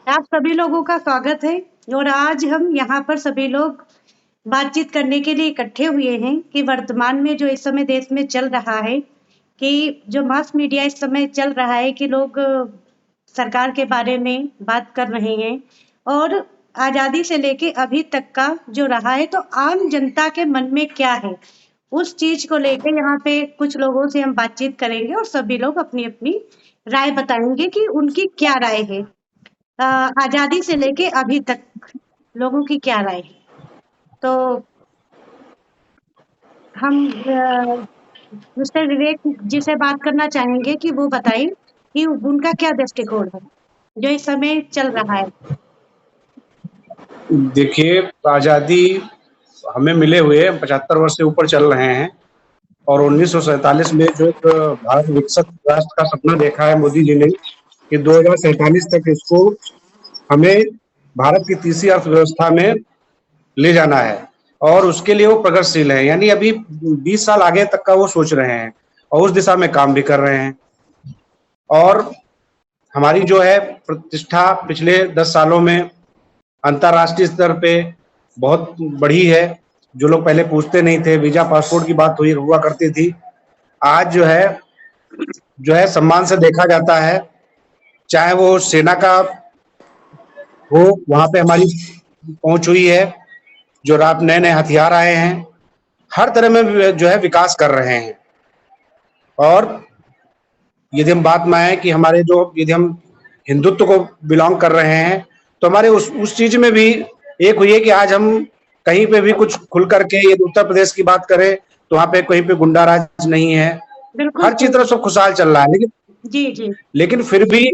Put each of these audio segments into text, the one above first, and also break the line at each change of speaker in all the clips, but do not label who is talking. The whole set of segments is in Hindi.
आप सभी लोगों का स्वागत है और आज हम यहाँ पर सभी लोग बातचीत करने के लिए इकट्ठे हुए हैं कि वर्तमान में जो इस समय देश में चल रहा है, कि जो मास मीडिया इस समय चल रहा है कि लोग सरकार के बारे में बात कर रहे हैं और आज़ादी से लेके अभी तक का जो रहा है, तो आम जनता के मन में क्या है, उस चीज़ को लेके यहाँ पे कुछ लोगों से हम बातचीत करेंगे और सभी लोग अपनी-अपनी राय बताएँगे कि उनकी क्या राय है। आज़ादी से लेके अभी तक लोगों की क्या राय है? तो हम मिस्टर विवेक जी से बात करना चाहेंगे कि वो बताएं कि उनका क्या दृष्टिकोण है, जो इस समय चल रहा है।
देखिए, आज़ादी हमें मिले हुए 75 वर्ष से ऊपर चल रहे हैं और 1947 में जो एक भारत विकसित राष्ट्र का सपना देखा है मोदी जी ने कि 2047 तक इसको हमें भारत की तीसरी अर्थव्यवस्था में ले जाना है और उसके लिए वो प्रगतिशील है, यानी अभी 20 साल आगे तक का वो सोच रहे हैं और उस दिशा में काम भी कर रहे हैं। और हमारी जो है प्रतिष्ठा पिछले 10 सालों में अंतर्राष्ट्रीय स्तर पे बहुत बढ़ी है। जो लोग पहले पूछते नहीं थे, वीजा पासपोर्ट की बात हुआ करती थी, आज जो है सम्मान से देखा जाता है। चाहे वो सेना का हो, वहां पे हमारी पहुंच हुई है, जो रात नए-नए हथियार आए हैं, हर तरह में जो है विकास कर रहे हैं। और यदि हम बात में आए कि यदि हम हिंदुत्व को बिलोंग कर रहे हैं, तो हमारे उस चीज में भी एक हुई है कि आज हम कहीं पे भी कुछ खुल करके, यदि उत्तर प्रदेश की बात करें तो वहां पे कहीं पे गुंडा राज नहीं है, हर चीज तरफ सब खुशहाल चल रहा है। लेकिन फिर भी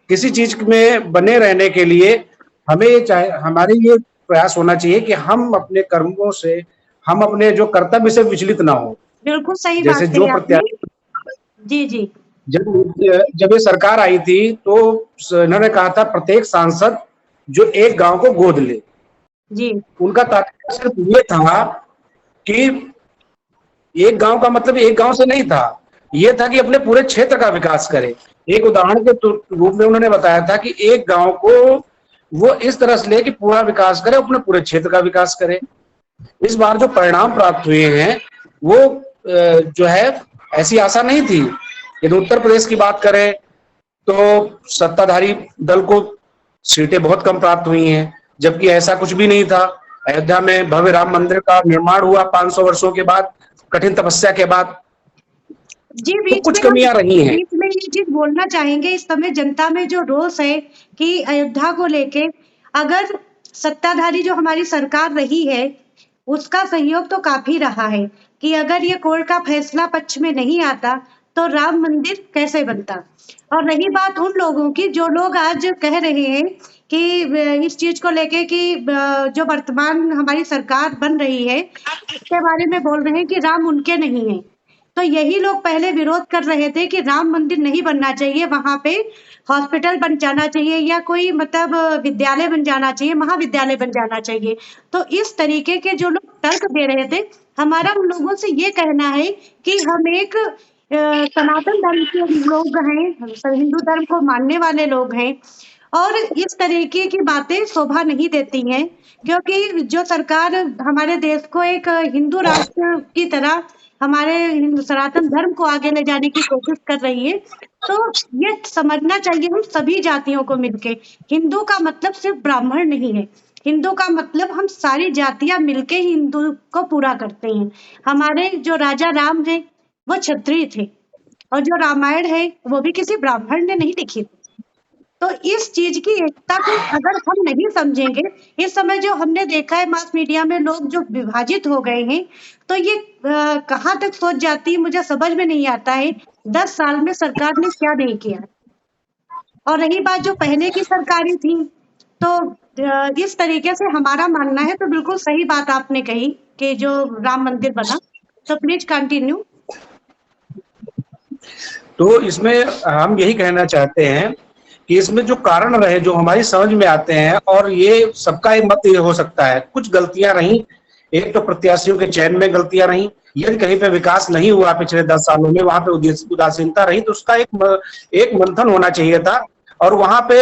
किसी चीज में बने रहने के लिए हमारे ये प्रयास होना चाहिए कि हम अपने कर्मों से, हम अपने जो कर्तव्य से विचलित ना हो।
बिल्कुल सही बात
जैसे जो
जी जी
जब ये सरकार आई थी तो इन्होंने कहा था प्रत्येक सांसद जो एक गांव को गोद ले
जी।
उनका तात्पर्य सिर्फ ये था कि एक गांव का मतलब एक गांव से नहीं था, ये था कि अपने पूरे क्षेत्र का विकास करे। एक उदाहरण के रूप में उन्होंने बताया था कि एक गांव को वो इस तरह से ले कि पूरा विकास करे, अपने पूरे क्षेत्र का विकास करे। इस बार जो परिणाम प्राप्त हुए हैं वो जो है ऐसी आशा नहीं थी। यदि उत्तर प्रदेश की बात करें तो सत्ताधारी दल को सीटें बहुत कम प्राप्त हुई हैं, जबकि ऐसा कुछ भी नहीं था। अयोध्या में भव्य राम मंदिर का निर्माण हुआ 500 वर्षों के बाद, कठिन तपस्या के बाद।
जी,
तो कुछ कमियां रही हैं।
बीच में ये चीज बोलना चाहेंगे, इस समय जनता में जो रोष है कि अयोध्या को लेके अगर सत्ताधारी जो हमारी सरकार रही है उसका सहयोग तो काफी रहा है कि अगर ये कोर्ट का फैसला पक्ष में नहीं आता तो राम मंदिर कैसे बनता। और रही बात उन लोगों की जो लोग आज कह रहे हैं कि इस चीज को लेके कि जो वर्तमान हमारी सरकार बन रही है उसके बारे में बोल रहे हैं कि राम उनके नहीं है। तो यही लोग पहले विरोध कर रहे थे कि राम मंदिर नहीं बनना चाहिए, वहां पे हॉस्पिटल बन जाना चाहिए या कोई मतलब विद्यालय बन जाना चाहिए, महाविद्यालय बन जाना चाहिए। तो इस तरीके के जो लोग तर्क दे रहे थे, हमारा उन लोगों से ये कहना है कि हम एक सनातन धर्म के लोग हैं, हिंदू धर्म को मानने वाले लोग हैं और इस तरीके की बातें शोभा नहीं देती हैं, क्योंकि जो सरकार हमारे देश को एक हिंदू राष्ट्र की तरह हमारे सनातन धर्म को आगे ले जाने की कोशिश कर रही है, तो ये समझना चाहिए हम सभी जातियों को मिलके। हिंदू का मतलब सिर्फ ब्राह्मण नहीं है, हिंदू का मतलब हम सारी जातियां मिलके ही हिंदू को पूरा करते हैं। हमारे जो राजा राम है वो क्षत्रिय थे और जो रामायण है वो भी किसी ब्राह्मण ने नहीं लिखी थी। तो इस चीज की एकता को अगर हम नहीं समझेंगे, इस समय जो हमने देखा है मास मीडिया में लोग जो विभाजित हो गए हैं, तो ये कहाँ तक सोच जाती है मुझे समझ में नहीं आता है। 10 साल में सरकार ने क्या नहीं किया। और रही बात जो पहले की सरकारें थी, तो इस तरीके से हमारा मानना है, तो बिल्कुल सही बात आपने कही कि जो राम मंदिर बना। तो प्लीज कंटिन्यू।
तो इसमें हम यही कहना चाहते हैं कि इसमें जो कारण रहे जो हमारी समझ में आते हैं, और ये सबका एक मत ये हो सकता है, कुछ गलतियां रही। एक तो प्रत्याशियों के चयन में गलतियां रही, यदि कहीं पे विकास नहीं हुआ पिछले 10 सालों में, वहां पे उदासीनता रही, तो उसका एक मंथन होना चाहिए था और वहां पे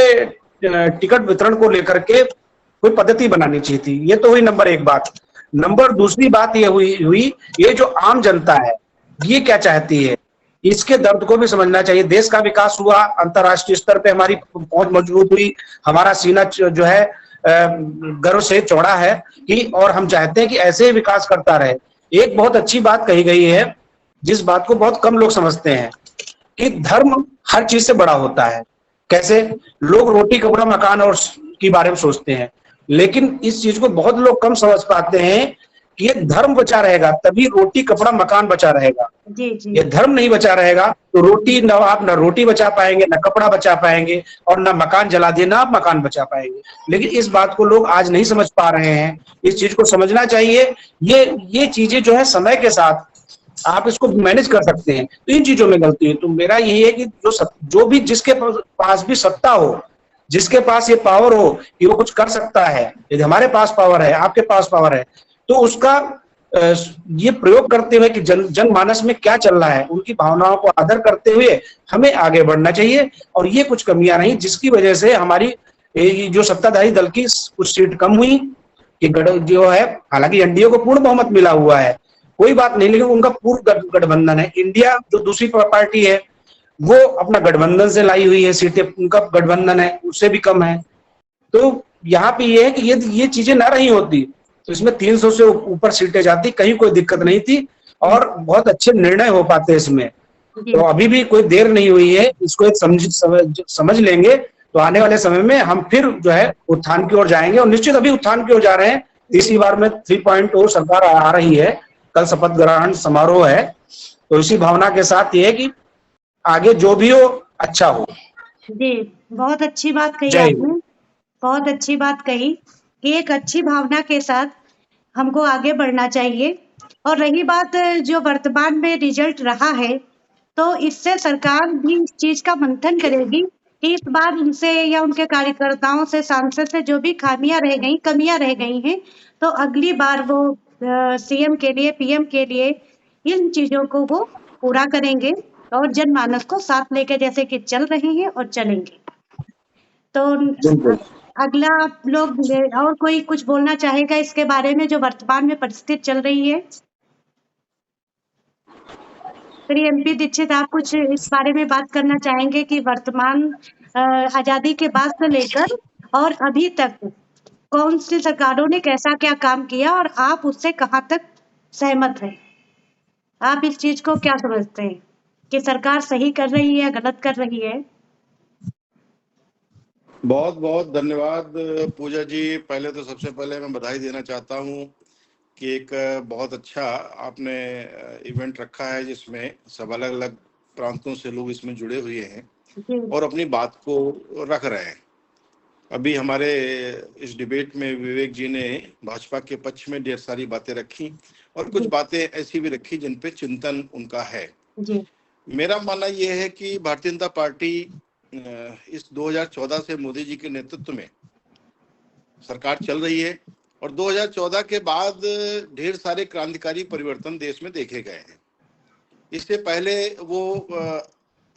टिकट वितरण को लेकर के कोई पद्धति बनानी चाहिए थी। ये तो हुई नंबर एक बात। नंबर दूसरी बात ये हुई ये जो आम जनता है ये क्या चाहती है, इसके दर्द को भी समझना चाहिए। देश का विकास हुआ, अंतर्राष्ट्रीय स्तर पे हमारी पहुंच मजबूत हुई, हमारा सीना जो है गर्व से चौड़ा है कि, और हम चाहते हैं कि ऐसे ही विकास करता रहे। एक बहुत अच्छी बात कही गई है जिस बात को बहुत कम लोग समझते हैं कि धर्म हर चीज से बड़ा होता है। कैसे? लोग रोटी कपड़ा मकान और के बारे में सोचते हैं, लेकिन इस चीज को बहुत लोग कम समझ पाते हैं कि ये धर्म बचा रहेगा तभी रोटी कपड़ा मकान बचा रहेगा।
जी जी।
ये धर्म नहीं बचा रहेगा तो रोटी न आप न रोटी बचा पाएंगे, न कपड़ा बचा पाएंगे, और न मकान जला दिए ना आप मकान बचा पाएंगे। लेकिन इस बात को लोग आज नहीं समझ पा रहे हैं, इस चीज को समझना चाहिए। ये चीजें जो है समय के साथ आप इसको मैनेज कर सकते हैं, तो इन चीजों में गलती है। तो मेरा यही है कि जो भी जिसके पास भी सत्ता हो, जिसके पास ये पावर हो कि वो कुछ कर सकता है, यदि हमारे पास पावर है, आपके पास पावर है, तो उसका ये प्रयोग करते हुए कि जनमानस में क्या चल रहा है, उनकी भावनाओं को आदर करते हुए हमें आगे बढ़ना चाहिए। और ये कुछ कमियां नहीं जिसकी वजह से हमारी जो सत्ताधारी दल की कुछ सीट कम हुई कि जो है, हालांकि एनडीए को पूर्ण बहुमत मिला हुआ है, कोई बात नहीं, लेकिन उनका पूर्ण गठबंधन है। इंडिया जो दूसरी पार्टी है वो अपना गठबंधन से लाई हुई है सीटें, उनका गठबंधन है उससे भी कम है। तो यहाँ पे ये है कि ये चीजें ना रही होती तो इसमें 300 से ऊपर सीटें जाती, कहीं कोई दिक्कत नहीं थी और बहुत अच्छे निर्णय हो पाते इसमें। तो अभी भी कोई देर नहीं हुई है, इसको एक समझ लेंगे तो आने वाले समय में हम फिर जो है उत्थान की ओर जाएंगे, और निश्चित अभी उत्थान की ओर जा रहे हैं। तीसरी बार में 3.0 सरकार आ रही है, कल शपथ ग्रहण समारोह है, तो इसी भावना के साथ ये है कि आगे जो भी हो अच्छा हो।
जी, बहुत अच्छी बात कही आपने, बहुत अच्छी बात कही कि एक अच्छी भावना के साथ हमको आगे बढ़ना चाहिए। और रही बात जो वर्तमान में रिजल्ट रहा है, तो इससे सरकार भी इस चीज का मंथन करेगी कि इस बार उनसे या उनके कार्यकर्ताओं से, सांसद से जो भी खामियां रह गई, कमियां रह गई हैं, तो अगली बार वो सीएम के लिए, पीएम के लिए इन चीजों को वो पूरा करेंगे और जनमानस को साथ लेके जैसे कि चल रहे हैं और चलेंगे। तो अगला आप लोग और कोई कुछ बोलना चाहेगा इसके बारे में जो वर्तमान में परिस्थिति चल रही है? श्री एमपी दीक्षित, आप कुछ इस बारे में बात करना चाहेंगे कि वर्तमान आजादी के बाद से लेकर और अभी तक कौन सी सरकारों ने कैसा क्या काम किया और आप उससे कहाँ तक सहमत हैं? आप इस चीज को क्या समझते हैं कि सरकार सही कर रही है या गलत कर रही है?
बहुत बहुत धन्यवाद पूजा जी। पहले तो सबसे पहले मैं बधाई देना चाहता हूँ कि एक बहुत अच्छा आपने इवेंट रखा है जिसमें सब अलग अलग प्रांतों से लोग इसमें जुड़े हुए हैं और अपनी बात को रख रहे हैं। अभी हमारे इस डिबेट में विवेक जी ने भाजपा के पक्ष में ढेर सारी बातें रखी और कुछ बातें ऐसी भी रखी जिन पे चिंतन उनका है। मेरा मानना यह है कि भारतीय जनता पार्टी इस 2014 से मोदी जी के नेतृत्व में सरकार चल रही है और 2014 के बाद ढेर सारे क्रांतिकारी परिवर्तन देश में देखे गए हैं। इससे पहले वो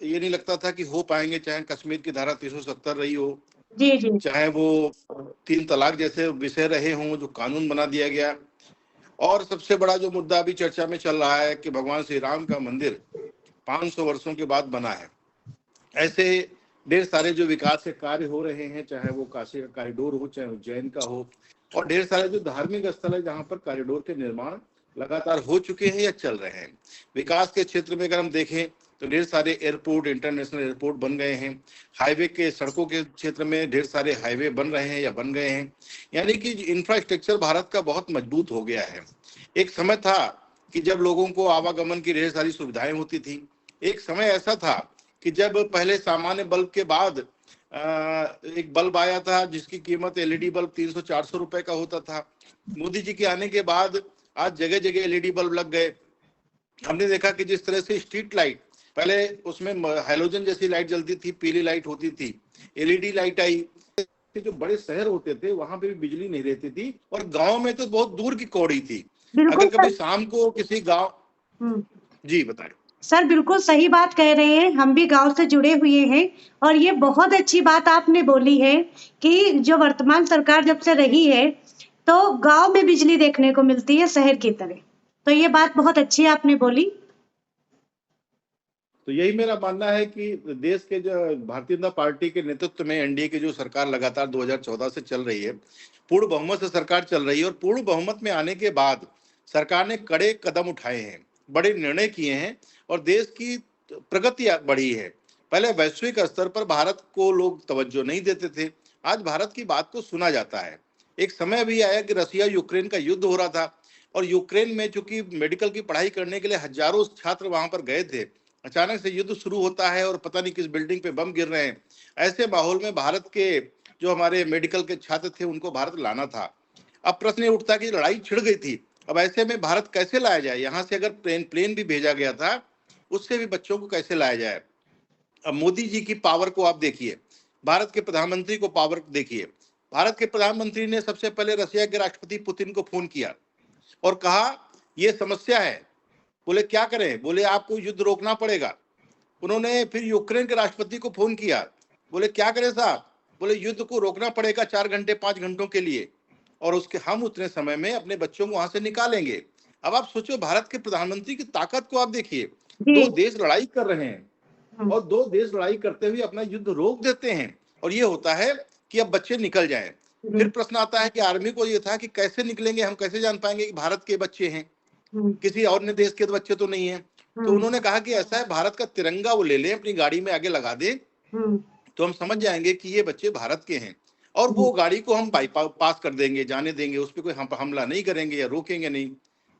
ये नहीं लगता था कि हो पाएंगे, चाहे कश्मीर की धारा 370 रही हो, चाहे वो 3 तलाक जैसे विषय रहे हों जो कानून बना दिया गया, और सबसे बड़ा जो मुद्दा अभी चर्चा में चल रहा है कि भगवान श्री राम का मंदिर 500 वर्षों के बाद बना है। ऐसे ढेर सारे जो विकास के कार्य हो रहे हैं, चाहे वो काशी का कॉरिडोर हो, चाहे उज्जैन का हो, और ढेर सारे जो धार्मिक स्थल है जहां पर कॉरिडोर के निर्माण लगातार हो चुके हैं या चल रहे हैं। विकास के क्षेत्र में अगर हम देखें तो ढेर सारे एयरपोर्ट, इंटरनेशनल एयरपोर्ट बन गए हैं। हाईवे के सड़कों के क्षेत्र में ढेर सारे हाईवे बन रहे हैं या बन गए हैं। यानी कि इंफ्रास्ट्रक्चर भारत का बहुत मजबूत हो गया है। एक समय था कि जब लोगों को आवागमन की ढेर सारी सुविधाएं होती थी। एक समय ऐसा था कि जब पहले सामान्य बल्ब के बाद एक बल्ब आया था जिसकी कीमत एलईडी बल्ब 300-400 रुपए का होता था। मोदी जी के आने के बाद आज जगह जगह एलईडी बल्ब लग गए। हमने देखा कि जिस तरह से स्ट्रीट लाइट, पहले उसमें हैलोजन जैसी लाइट जलती थी, पीली लाइट होती थी, एलईडी लाइट आई। जो बड़े शहर होते थे वहां पे भी बिजली नहीं रहती थी और गांव में तो बहुत दूर की कौड़ी थी। अगर कभी शाम को किसी गांव, जी बताएं।
सर बिल्कुल सही बात कह रहे हैं, हम भी गांव से जुड़े हुए हैं और ये बहुत अच्छी बात आपने बोली है कि जो वर्तमान सरकार जब से रही है तो गांव में बिजली देखने को मिलती है शहर की तरह। तो ये बात बहुत अच्छी आपने बोली।
तो यही मेरा मानना है कि देश के जो भारतीय जनता पार्टी के नेतृत्व में एनडीए की जो सरकार लगातार 2014 से चल रही है, पूर्ण बहुमत से सरकार चल रही है, और पूर्ण बहुमत में आने के बाद सरकार ने कड़े कदम उठाए हैं, बड़े निर्णय किए हैं और देश की प्रगति बढ़ी है। पहले वैश्विक स्तर पर भारत को लोग तवज्जो नहीं देते थे, आज भारत की बात को सुना जाता है। एक समय भी आया कि रसिया यूक्रेन का युद्ध हो रहा था और यूक्रेन में चूंकि मेडिकल की पढ़ाई करने के लिए हजारों छात्र वहां पर गए थे, अचानक से युद्ध शुरू होता है और पता नहीं किस बिल्डिंग पे बम गिर रहे हैं। ऐसे माहौल में भारत के जो हमारे मेडिकल के छात्र थे उनको भारत लाना था। अब प्रश्न ये उठता कि लड़ाई छिड़ गई थी, अब ऐसे में भारत कैसे लाया जाए? यहाँ से अगर प्लेन भी भेजा गया था, उससे भी बच्चों को कैसे लाया जाए? अब मोदी जी की पावर को आप देखिए, भारत के प्रधानमंत्री को पावर देखिए। भारत के प्रधानमंत्री ने सबसे पहले रसिया के राष्ट्रपति पुतिन को फोन किया और कहा ये समस्या है। बोले क्या करें? बोले आपको युद्ध रोकना पड़ेगा। उन्होंने फिर यूक्रेन के राष्ट्रपति को फोन किया, बोले क्या करें साहब? बोले युद्ध को रोकना पड़ेगा 4 घंटे 5 घंटों के लिए, और उसके हम उतने समय में अपने बच्चों को वहां से निकालेंगे। अब आप सोचो, भारत के प्रधानमंत्री की ताकत को आप देखिए, दो देश लड़ाई कर रहे हैं और दो देश लड़ाई करते हुए अपना युद्ध रोक देते हैं, और ये होता है कि अब बच्चे निकल जाएं। फिर प्रश्न आता है कि आर्मी को ये था कि कैसे निकलेंगे, हम कैसे जान पाएंगे कि भारत के बच्चे हैं, किसी और ने देश के बच्चे तो नहीं है। तो उन्होंने कहा कि ऐसा है, भारत का तिरंगा वो ले लें, अपनी गाड़ी में आगे लगा दे, तो हम समझ जाएंगे कि ये बच्चे भारत के हैं, और वो गाड़ी को हम बाईपास कर देंगे, जाने देंगे, उस पर कोई हमला नहीं करेंगे या रोकेंगे नहीं।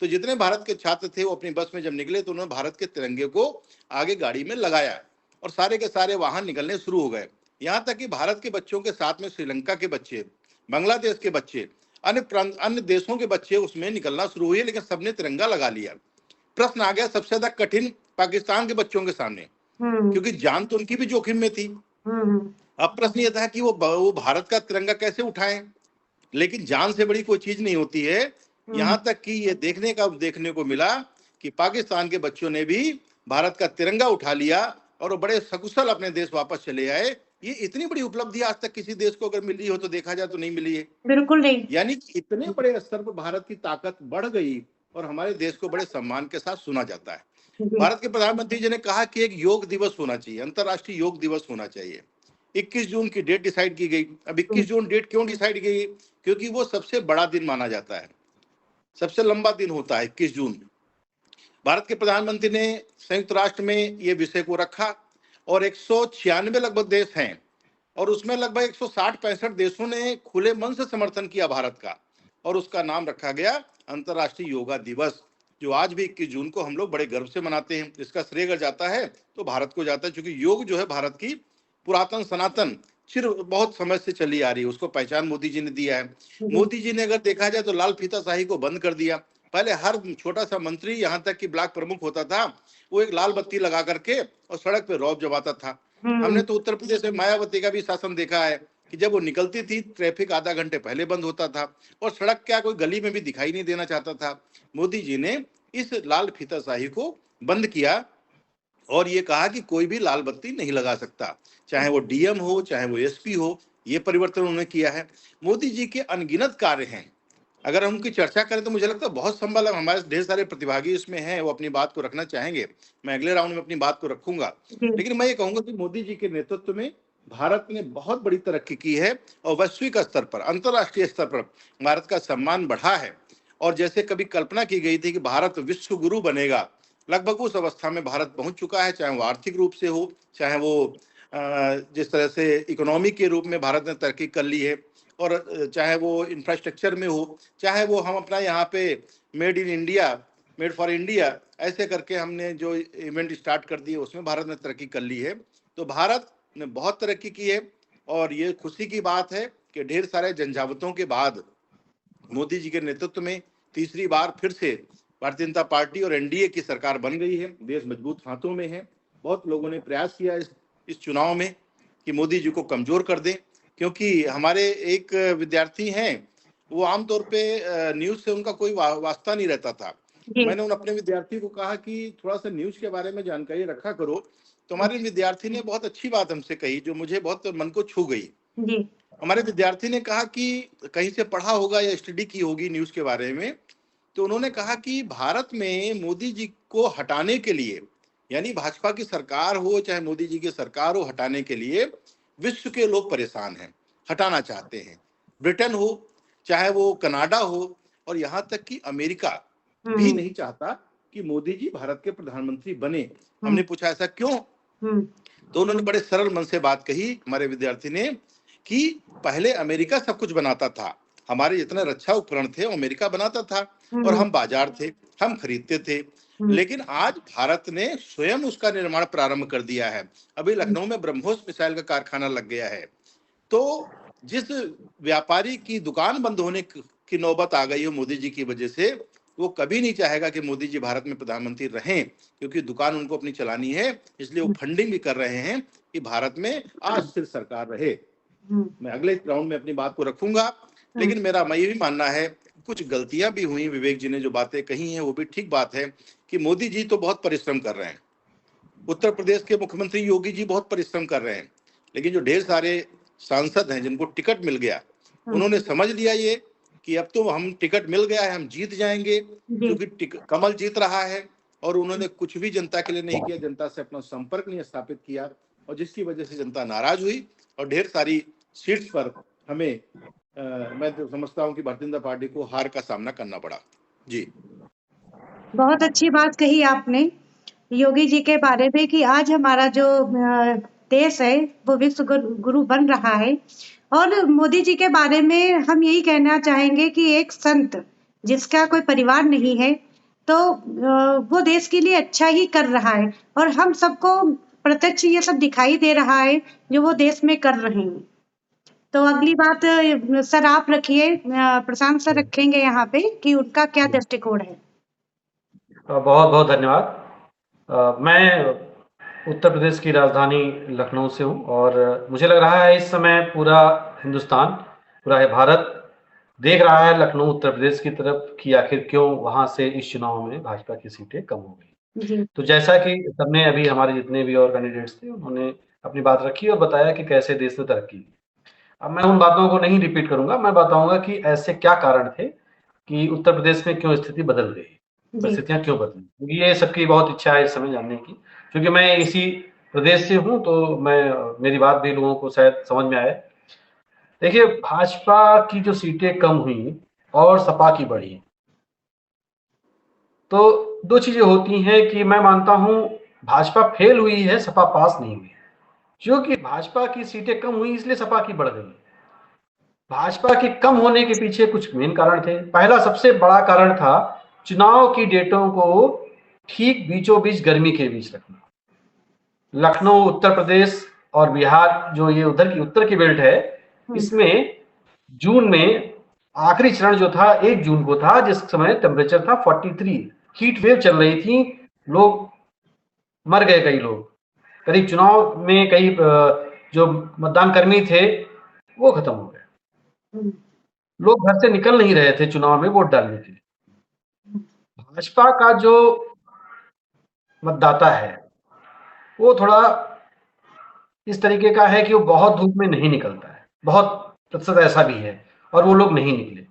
तो जितने भारत के छात्र थे वो अपनी बस में जब निकले तो उन्होंने भारत के तिरंगे को आगे गाड़ी में लगाया और सारे के सारे वाहन निकलने शुरू हो गए। यहाँ तक कि भारत के बच्चों के साथ में श्रीलंका के बच्चे, बांग्लादेश के बच्चे, अन्य देशों के बच्चे उसमें निकलना शुरू हुए, लेकिन सबने तिरंगा लगा लिया। प्रश्न आ गया सबसे ज्यादा कठिन पाकिस्तान के बच्चों के सामने, क्योंकि जान तो उनकी भी जोखिम में थी। अब प्रश्न ये था कि वो भारत का तिरंगा कैसे उठाएं, लेकिन जान से बड़ी कोई चीज नहीं होती है। यहाँ तक कि ये देखने को मिला कि पाकिस्तान के बच्चों ने भी भारत का तिरंगा उठा लिया और वो बड़े सकुशल अपने देश वापस चले आए। ये इतनी बड़ी उपलब्धि आज तक किसी देश को अगर मिली हो तो देखा जाए तो नहीं मिली है,
बिल्कुल नहीं।
यानी कि इतने बड़े स्तर पर भारत की ताकत बढ़ गई और हमारे देश को बड़े सम्मान के साथ सुना जाता है। भारत के प्रधानमंत्री जी ने कहा कि एक योग दिवस होना चाहिए, अंतर्राष्ट्रीय योग दिवस होना चाहिए। 21 जून की डेट डिसाइड की गई। अब 21 जून डेट क्यों डिसाइड की गई? क्योंकि वो सबसे बड़ा दिन माना जाता है, सबसे लंबा दिन होता है 21 जून। भारत के प्रधानमंत्री ने संयुक्त राष्ट्र में ये विषय को रखा और 196 लगभग देश हैं और उसमें लगभग 160-65 देशों ने खुले मन से समर्थन किया भारत का, और उसका नाम रखा गया अंतर्राष्ट्रीय योगा दिवस, जो आज भी 21 जून को हम लोग बड़े गर्व से मनाते हैं। इसका श्रेय अगर जाता है तो भारत को जाता है, क्योंकि योग जो है भारत की पुरातन सनातन चिर बहुत समय से चली आ रही है, उसको पहचान मोदी जी ने दिया है। मोदी जी ने अगर देखा जाए तो लाल फीताशाही को बंद कर दिया। पहले हर छोटा सा मंत्री, यहाँ तक कि ब्लॉक प्रमुख होता था, वो एक लाल बत्ती लगा करके और सड़क पे रौब जमाता था। हमने तो उत्तर प्रदेश में मायावती का भी शासन देखा है कि जब वो निकलती थी ट्रैफिक आधा घंटे पहले बंद होता था और सड़क क्या कोई गली में भी दिखाई नहीं देना चाहता था। मोदी जी ने इस लाल फीताशाही को बंद किया और ये कहा कि कोई भी लाल बत्ती नहीं लगा सकता, चाहे वो डीएम हो चाहे वो एसपी हो। ये परिवर्तन उन्होंने किया है। मोदी जी के अनगिनत कार्य हैं, अगर हम उनकी चर्चा करें तो मुझे लगता है बहुत संभव है। हमारे ढेर सारे प्रतिभागी इसमें हैं, वो अपनी बात को रखना चाहेंगे, मैं अगले राउंड में अपनी बात को रखूंगा। लेकिन मैं ये कहूंगा कि मोदी जी के नेतृत्व में भारत ने बहुत बड़ी तरक्की की है और वैश्विक स्तर पर, अंतर्राष्ट्रीय स्तर पर भारत का सम्मान बढ़ा है। और जैसे कभी कल्पना की गई थी कि भारत विश्व गुरु बनेगा, लगभग उस अवस्था में भारत पहुंच चुका है, चाहे वो आर्थिक रूप से हो, चाहे वो जिस तरह से इकोनॉमी के रूप में भारत ने तरक्की कर ली है, और चाहे वो इंफ्रास्ट्रक्चर में हो, चाहे वो हम अपना यहाँ पे made in India, made for India ऐसे करके हमने जो इवेंट स्टार्ट कर दिए उसमें भारत ने तरक्की कर ली है। तो भारत ने बहुत तरक्की की है और ये खुशी की बात है कि ढेर सारे झंझावतों के बाद मोदी जी के नेतृत्व में तीसरी बार फिर से भारतीय जनता पार्टी और एनडीए की सरकार बन गई है। देश मजबूत हाथों में है। बहुत लोगों ने प्रयास किया इस चुनाव में कि मोदी जी को कमजोर कर दें, क्योंकि हमारे एक विद्यार्थी हैं, वो आमतौर पे न्यूज से उनका कोई वास्ता नहीं रहता था, मैंने उन अपने विद्यार्थी को कहा कि थोड़ा सा न्यूज के बारे में जानकारी रखा करो। तो हमारे विद्यार्थी ने बहुत अच्छी बात हमसे कही जो मुझे बहुत मन को छू गई।
जी।
हमारे विद्यार्थी ने कहा कि कहीं से पढ़ा होगा या स्टडी की होगी न्यूज के बारे में, तो उन्होंने कहा कि भारत में मोदी जी को हटाने के लिए, यानी भाजपा की सरकार हो चाहे मोदी जी की सरकार हो, हटाने के लिए विश्व के लोग परेशान हैं, हटाना चाहते हैं। ब्रिटेन हो चाहे वो कनाडा हो और यहाँ तक कि अमेरिका भी नहीं चाहता कि मोदी जी भारत के प्रधानमंत्री बने। हमने पूछा ऐसा क्यों? तो उन्होंने बड़े सरल मन से बात कही हमारे विद्यार्थी ने कि पहले अमेरिका सब कुछ बनाता था, हमारे जितने रक्षा उपकरण थे वो अमेरिका बनाता था और हम बाजार थे, हम खरीदते थे। लेकिन आज भारत ने स्वयं उसका निर्माण प्रारंभ कर दिया है। अभी लखनऊ में ब्रह्मोस मिसाइल का कारखाना लग गया है। तो जिस व्यापारी की दुकान बंद होने की नौबत आ गई है मोदी जी की वजह से, वो कभी नहीं चाहेगा कि मोदी जी भारत में प्रधानमंत्री रहें, क्योंकि दुकान उनको अपनी चलानी है। इसलिए वो फंडिंग भी कर रहे हैं कि भारत में अस्थिर सरकार रहे। मैं अगले राउंड में अपनी बात को रखूंगा, लेकिन मेरा ये भी मानना है कुछ गलतियां भी हुई। विवेक जी ने जो बातें कही हैं वो भी ठीक बात है कि मोदी जी तो बहुत परिश्रम कर रहे हैं, उत्तर प्रदेश के मुख्यमंत्री योगी जी बहुत परिश्रम कर रहे हैं, लेकिन जो ढेर सारे सांसद हैं जिनको टिकट मिल गया, उन्होंने समझ लिया ये कि अब तो हम टिकट मिल गया है, हम जीत जाएंगे, क्योंकि कमल जीत रहा है। और उन्होंने कुछ भी जनता के लिए नहीं किया, जनता से अपना संपर्क नहीं स्थापित किया, और जिसकी वजह से जनता नाराज हुई और ढेर सारी सीट्स पर हमें मैं तो समझता हूं कि भारतीय जनता पार्टी को हार का सामना करना पड़ा। जी,
बहुत अच्छी बात कही आपने योगी जी के बारे में कि आज हमारा जो देश है वो विश्व गुरु बन रहा है। और मोदी जी के बारे में हम यही कहना चाहेंगे कि एक संत जिसका कोई परिवार नहीं है, तो वो देश के लिए अच्छा ही कर रहा है और हम सबको प्रत्यक्ष ये सब दिखाई दे रहा है जो वो देश में कर रहे हैं। तो अगली बात सर आप रखिए, प्रशांत सर रखेंगे यहाँ पे कि उनका क्या दृष्टिकोण है।
बहुत बहुत धन्यवाद। मैं उत्तर प्रदेश की राजधानी लखनऊ से हूँ और मुझे लग रहा है इस समय पूरा हिंदुस्तान, पूरा है भारत देख रहा है लखनऊ उत्तर प्रदेश की तरफ कि आखिर क्यों वहां से इस चुनाव में भाजपा की सीटें कम हो गई। तो जैसा कि सबने अभी हमारे जितने भी और कैंडिडेट्स थे उन्होंने अपनी बात रखी और बताया कि कैसे देश ने तरक्की की। अब मैं उन बातों को नहीं रिपीट करूंगा, मैं बताऊंगा कि ऐसे क्या कारण थे कि उत्तर प्रदेश में क्यों स्थिति बदल गई, परिस्थितियां क्यों बदली, क्योंकि ये सबकी बहुत इच्छा है इस समय जानने की। क्योंकि मैं इसी प्रदेश से हूं तो मेरी बात भी लोगों को शायद समझ में आए। देखिए, भाजपा की जो सीटें कम हुई और सपा की बढ़ी, तो दो चीजें होती हैं कि मैं मानता हूं भाजपा फेल हुई है, सपा पास नहीं हुई। क्योंकि भाजपा की सीटें कम हुई इसलिए सपा की बढ़ गई। भाजपा के कम होने के पीछे कुछ मेन कारण थे। पहला सबसे बड़ा कारण था चुनाव की डेटों को ठीक बीचों बीच गर्मी के बीच रखना। लखनऊ, उत्तर प्रदेश और बिहार जो ये उधर की उत्तर की बेल्ट है, इसमें जून में आखिरी चरण जो था 1 जून को था, जिस समय टेम्परेचर था 43, हीट वेव चल रही थी, लोग मर गए, कई लोग करीब चुनाव में कई जो मतदान कर्मी थे वो खत्म हो गए, लोग घर से निकल नहीं रहे थे चुनाव में वोट डालने के लिए। भाजपा का जो मतदाता है वो थोड़ा इस तरीके का है कि वो बहुत धूप में नहीं निकलता है, बहुत प्रतिशत ऐसा भी है, और वो लोग नहीं निकले।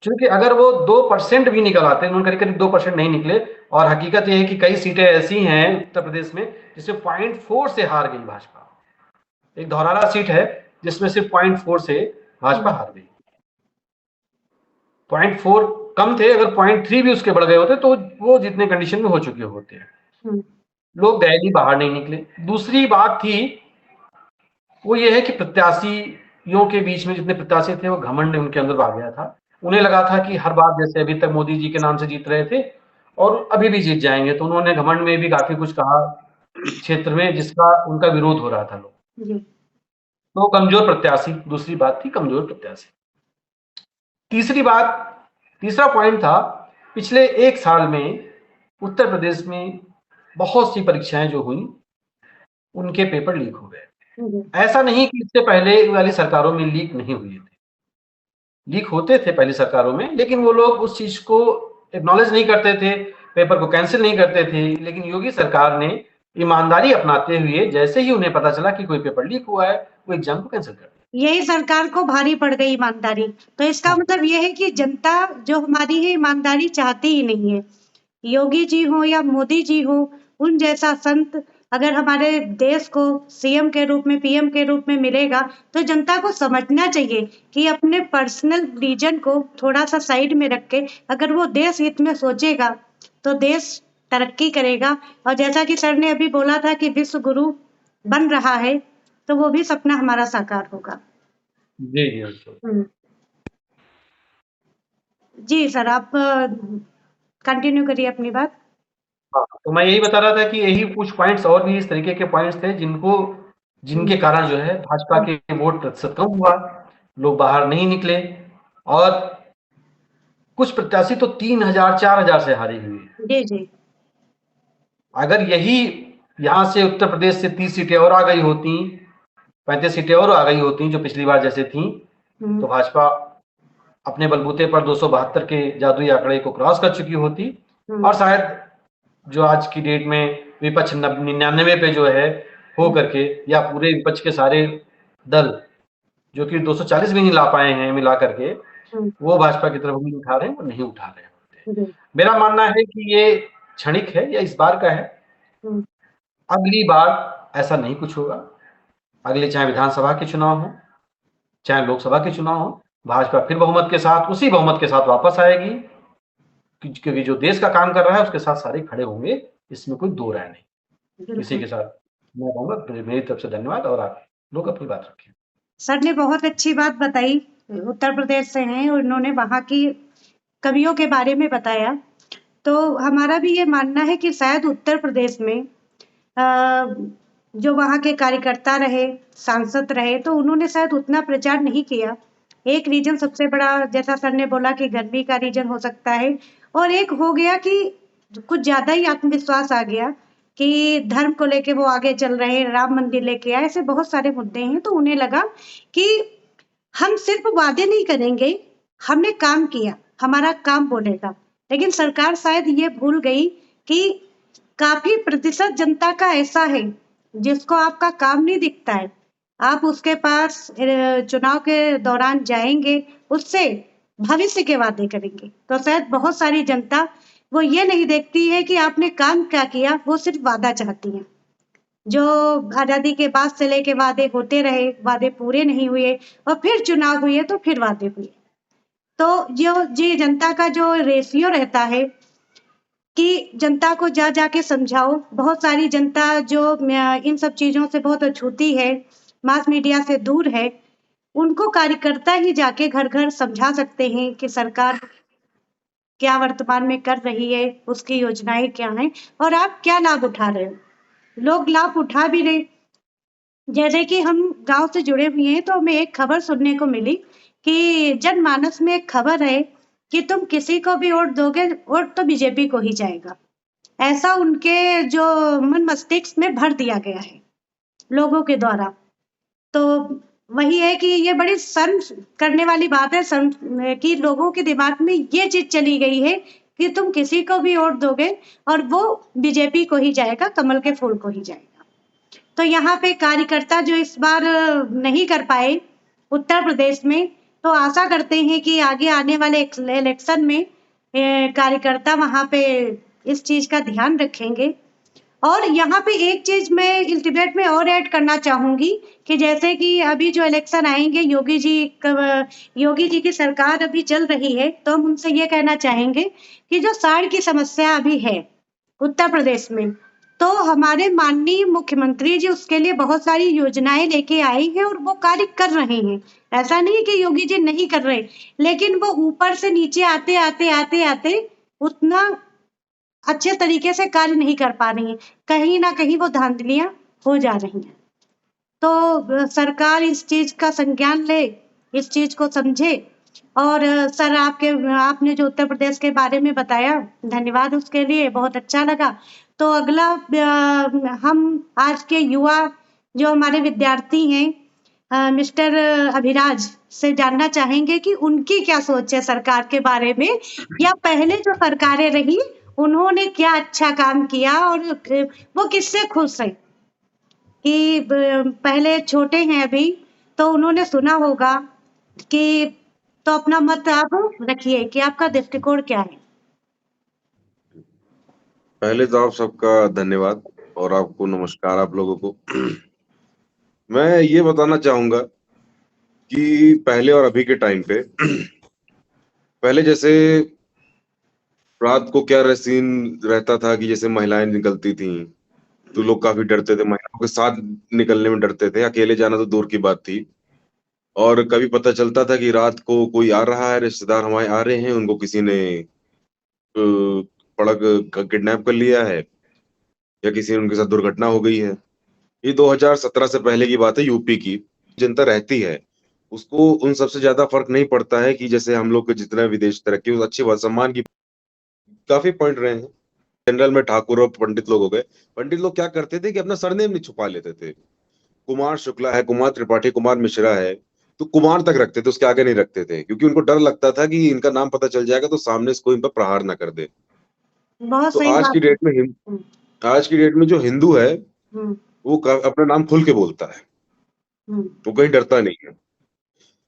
क्योंकि अगर वो 2% भी निकल आते हैं, उन्होंने करीब 2% नहीं निकले। और हकीकत ये है कि कई सीटें ऐसी हैं उत्तर प्रदेश में जिसमें 0.4 से हार गई भाजपा। एक धौरारा सीट है जिसमें सिर्फ 0.4 से भाजपा हार गई। 0.4 कम थे, अगर 0.3 भी उसके बढ़ गए होते तो वो जितने कंडीशन में हो चुके होते हैं। लोग रैली बाहर नहीं निकले। दूसरी बात थी वो ये है कि प्रत्याशियों के बीच में जितने प्रत्याशी थे वो घमंड उनके अंदर आ गया था। उन्हें लगा था कि हर बार जैसे अभी तक मोदी जी के नाम से जीत रहे थे और अभी भी जीत जाएंगे, तो उन्होंने घमंड में भी काफी कुछ कहा क्षेत्र में जिसका उनका विरोध हो रहा था लोग। तो कमजोर प्रत्याशी, दूसरी बात थी कमजोर प्रत्याशी। तीसरा पॉइंट था पिछले 1 साल में उत्तर प्रदेश में बहुत सी परीक्षाएं जो हुई उनके पेपर लीक हो गए। ऐसा नहीं कि इससे पहले वाली सरकारों में लीक नहीं हुए थे, लीक होते थे पहली सरकारों में, लेकिन वो लोग उस चीज को एक्नॉलेज नहीं करते थे, पेपर को कैंसिल नहीं करते थे। लेकिन योगी सरकार ने ईमानदारी अपनाते हुए जैसे ही उन्हें पता चला कि कोई पेपर लीक हुआ है, वो एग्जाम को कैंसिल कर दिया।
यही सरकार को भारी पड़ गई ईमानदारी। तो इसका मतलब ये है कि जनता जो हमारी है ईमानदारी चाहती ही नहीं है। योगी जी हो या मोदी जी हो, उन जैसा संत अगर हमारे देश को सीएम के रूप में, पीएम के रूप में मिलेगा, तो जनता को समझना चाहिए कि अपने पर्सनल रीजन को थोड़ा सा साइड में रख के अगर वो देश हित में सोचेगा तो देश तरक्की करेगा। और जैसा कि सर ने अभी बोला था कि विश्व गुरु बन रहा है, तो वो भी सपना हमारा साकार होगा।
जी जी बिल्कुल।
जी सर, आप कंटिन्यू करिए अपनी बात।
हाँ, तो मैं यही बता रहा था कि यही कुछ पॉइंट्स और भी इस तरीके के पॉइंट्स थे जिनके कारण जो है भाजपा के वोट प्रतिशत कम हुआ, लोग बाहर नहीं निकले, और कुछ प्रत्याशी तो 3,000 4,000 से हारी हुई है।
जी जी।
अगर यही यहाँ से उत्तर प्रदेश से 30 सीटें और आ गई होती, 35 सीटें और आ गई होती जो पिछली बार जैसे थी, तो भाजपा अपने बलबूते पर 272 के जादुई आंकड़े को क्रॉस कर चुकी होती, और शायद जो आज की डेट में विपक्ष 99 पे जो है हो करके, या पूरे विपक्ष के सारे दल जो कि 240 भी नहीं ला पाए हैं मिला करके, वो भाजपा की तरफ उंगली उठा रहे हैं, वो नहीं उठा रहे हैं। मेरा मानना है कि ये क्षणिक है या इस बार का है, अगली बार ऐसा नहीं कुछ होगा। अगले चाहे विधानसभा के चुनाव हो, चाहे लोकसभा के चुनाव हो, भाजपा फिर बहुमत के साथ, उसी बहुमत के साथ वापस आएगी, क्योंकि जो देश का काम कर रहा है उसके साथ सारे खड़े होंगे, इसमें कोई दो राय नहीं। इसी के साथ मैं कहूँगा मेरी तरफ से धन्यवाद, और आप लोग अपनी बात रखें।
सर ने बहुत अच्छी बात बताई, उत्तर प्रदेश से हैं और उन्होंने वहाँ की कवियों के बारे में बताया। तो हमारा भी ये मानना है कि शायद उत्तर प्रदेश में जो वहाँ के कार्यकर्ता रहे, सांसद रहे, तो उन्होंने शायद उतना प्रचार नहीं किया। एक रीजन सबसे बड़ा, जैसा सर ने बोला कि गर्मी का रीजन हो सकता है, और एक हो गया कि कुछ ज्यादा ही आत्मविश्वास आ गया कि धर्म को लेके वो आगे चल रहे हैं, राम मंदिर लेके आए, ऐसे बहुत सारे मुद्दे हैं। तो उन्हें लगा कि हम सिर्फ वादे नहीं करेंगे, हमने काम किया, हमारा काम बोलेगा। लेकिन सरकार शायद ये भूल गई कि काफी प्रतिशत जनता का ऐसा है जिसको आपका काम नहीं दिखता है। आप उसके पास चुनाव के दौरान जाएंगे, उससे भविष्य के वादे करेंगे। तो शायद बहुत सारी जनता वो ये नहीं देखती है कि आपने काम क्या किया, वो सिर्फ वादा चाहती है। जो आजादी के बाद से लेके वादे होते रहे, वादे पूरे नहीं हुए, और फिर चुनाव हुए तो फिर वादे हुए। तो जो जनता का जो रेशियो रहता है कि जनता को जा जाके समझाओ, बहुत सारी जनता जो इन सब चीजों से बहुत अछूती है, मास मीडिया से दूर है, उनको कार्यकर्ता ही जाके घर घर समझा सकते हैं कि सरकार क्या वर्तमान में कर रही है, उसकी योजनाएं क्या हैं और आप क्या लाभ उठा रहे हो। लोग लाभ उठा भी रहे। जैसे कि हम गांव से जुड़े हुए हैं, तो हमें एक खबर सुनने को मिली कि जनमानस में एक खबर है कि तुम किसी को भी वोट दोगे, वोट तो बीजेपी को ही जाएगा। ऐसा उनके जो मन मस्तिष्क में भर दिया गया है लोगों के द्वारा। तो वही है कि ये बड़ी शर्म करने वाली बात है, शर्म कि लोगों के दिमाग में ये चीज चली गई है कि तुम किसी को भी वोट दोगे और वो बीजेपी को ही जाएगा, कमल के फूल को ही जाएगा। तो यहाँ पे कार्यकर्ता जो इस बार नहीं कर पाए उत्तर प्रदेश में, तो आशा करते हैं कि आगे आने वाले इलेक्शन में कार्यकर्ता वहाँ पे इस चीज का ध्यान रखेंगे। और यहाँ पे एक चीज मैं इस डिबेट में और ऐड करना चाहूंगी कि जैसे कि अभी जो इलेक्शन आएंगे, योगी जी की सरकार अभी चल रही है, तो हम उनसे ये कहना चाहेंगे कि जो साड़ की समस्या अभी है उत्तर प्रदेश में, तो हमारे माननीय मुख्यमंत्री जी उसके लिए बहुत सारी योजनाएं लेके आए हैं और वो कार्य कर रहे हैं। ऐसा नहीं है कि योगी जी नहीं कर रहे, लेकिन वो ऊपर से नीचे आते आते आते आते उतना अच्छे तरीके से कार्य नहीं कर पा रही है। कहीं ना कहीं वो धांधलियां हो जा रही हैं। तो सरकार इस चीज का संज्ञान ले, इस चीज को समझे। और सर आपने जो उत्तर प्रदेश के बारे में बताया, धन्यवाद उसके लिए, बहुत अच्छा लगा। तो अगला हम आज के युवा जो हमारे विद्यार्थी हैं, मिस्टर अभिराज से जानना चाहेंगे कि उनकी क्या सोच है सरकार के बारे में, या पहले जो सरकारें रही उन्होंने क्या अच्छा काम किया और वो किससे खुश है। कि पहले छोटे हैं अभी, तो उन्होंने सुना होगा कि, तो अपना मत आप रखिए कि आपका दृष्टिकोण क्या है।
पहले तो आप सबका धन्यवाद और आपको नमस्कार आप लोगों को। मैं ये बताना चाहूंगा कि पहले और अभी के टाइम पे पहले जैसे रात को क्या सीन रहता था कि जैसे महिलाएं निकलती थी तो लोग काफी डरते थे, महिलाओं के साथ निकलने में डरते थे, अकेले जाना तो दूर की बात थी। और कभी पता चलता था कि रात को कोई आ रहा है, रिश्तेदार हमारे आ रहे हैं, उनको किसी ने पड़क किडनैप कर लिया है या किसी ने उनके साथ दुर्घटना हो गई है। ये 2017 से पहले की बात है, यूपी की जनता रहती है, उसको उन सबसे ज्यादा फर्क नहीं पड़ता है कि जैसे हम लोग के जितना विदेश तरक्की उस अच्छी बात, सम्मान की काफी पॉइंट रहे हैं। जनरल में ठाकुर और पंडित लोग हो गए। पंडित लोग क्या करते थे कि अपना सरनेम नहीं छुपा लेते थे। कुमार शुक्ला है, कुमार त्रिपाठी, कुमार मिश्रा है, तो कुमार तक रखते थे, उसके आगे नहीं रखते थे, क्योंकि उनको डर लगता था कि इनका नाम पता चल जाएगा तो सामने से कोई इन पर प्रहार ना कर दे।
बहुत
तो
सही
आज
बात
की
है।
डेट में आज की डेट में जो हिंदू है
हम्म,
वो अपना नाम खुल के बोलता है,
हम्म,
वो कहीं डरता नहीं है।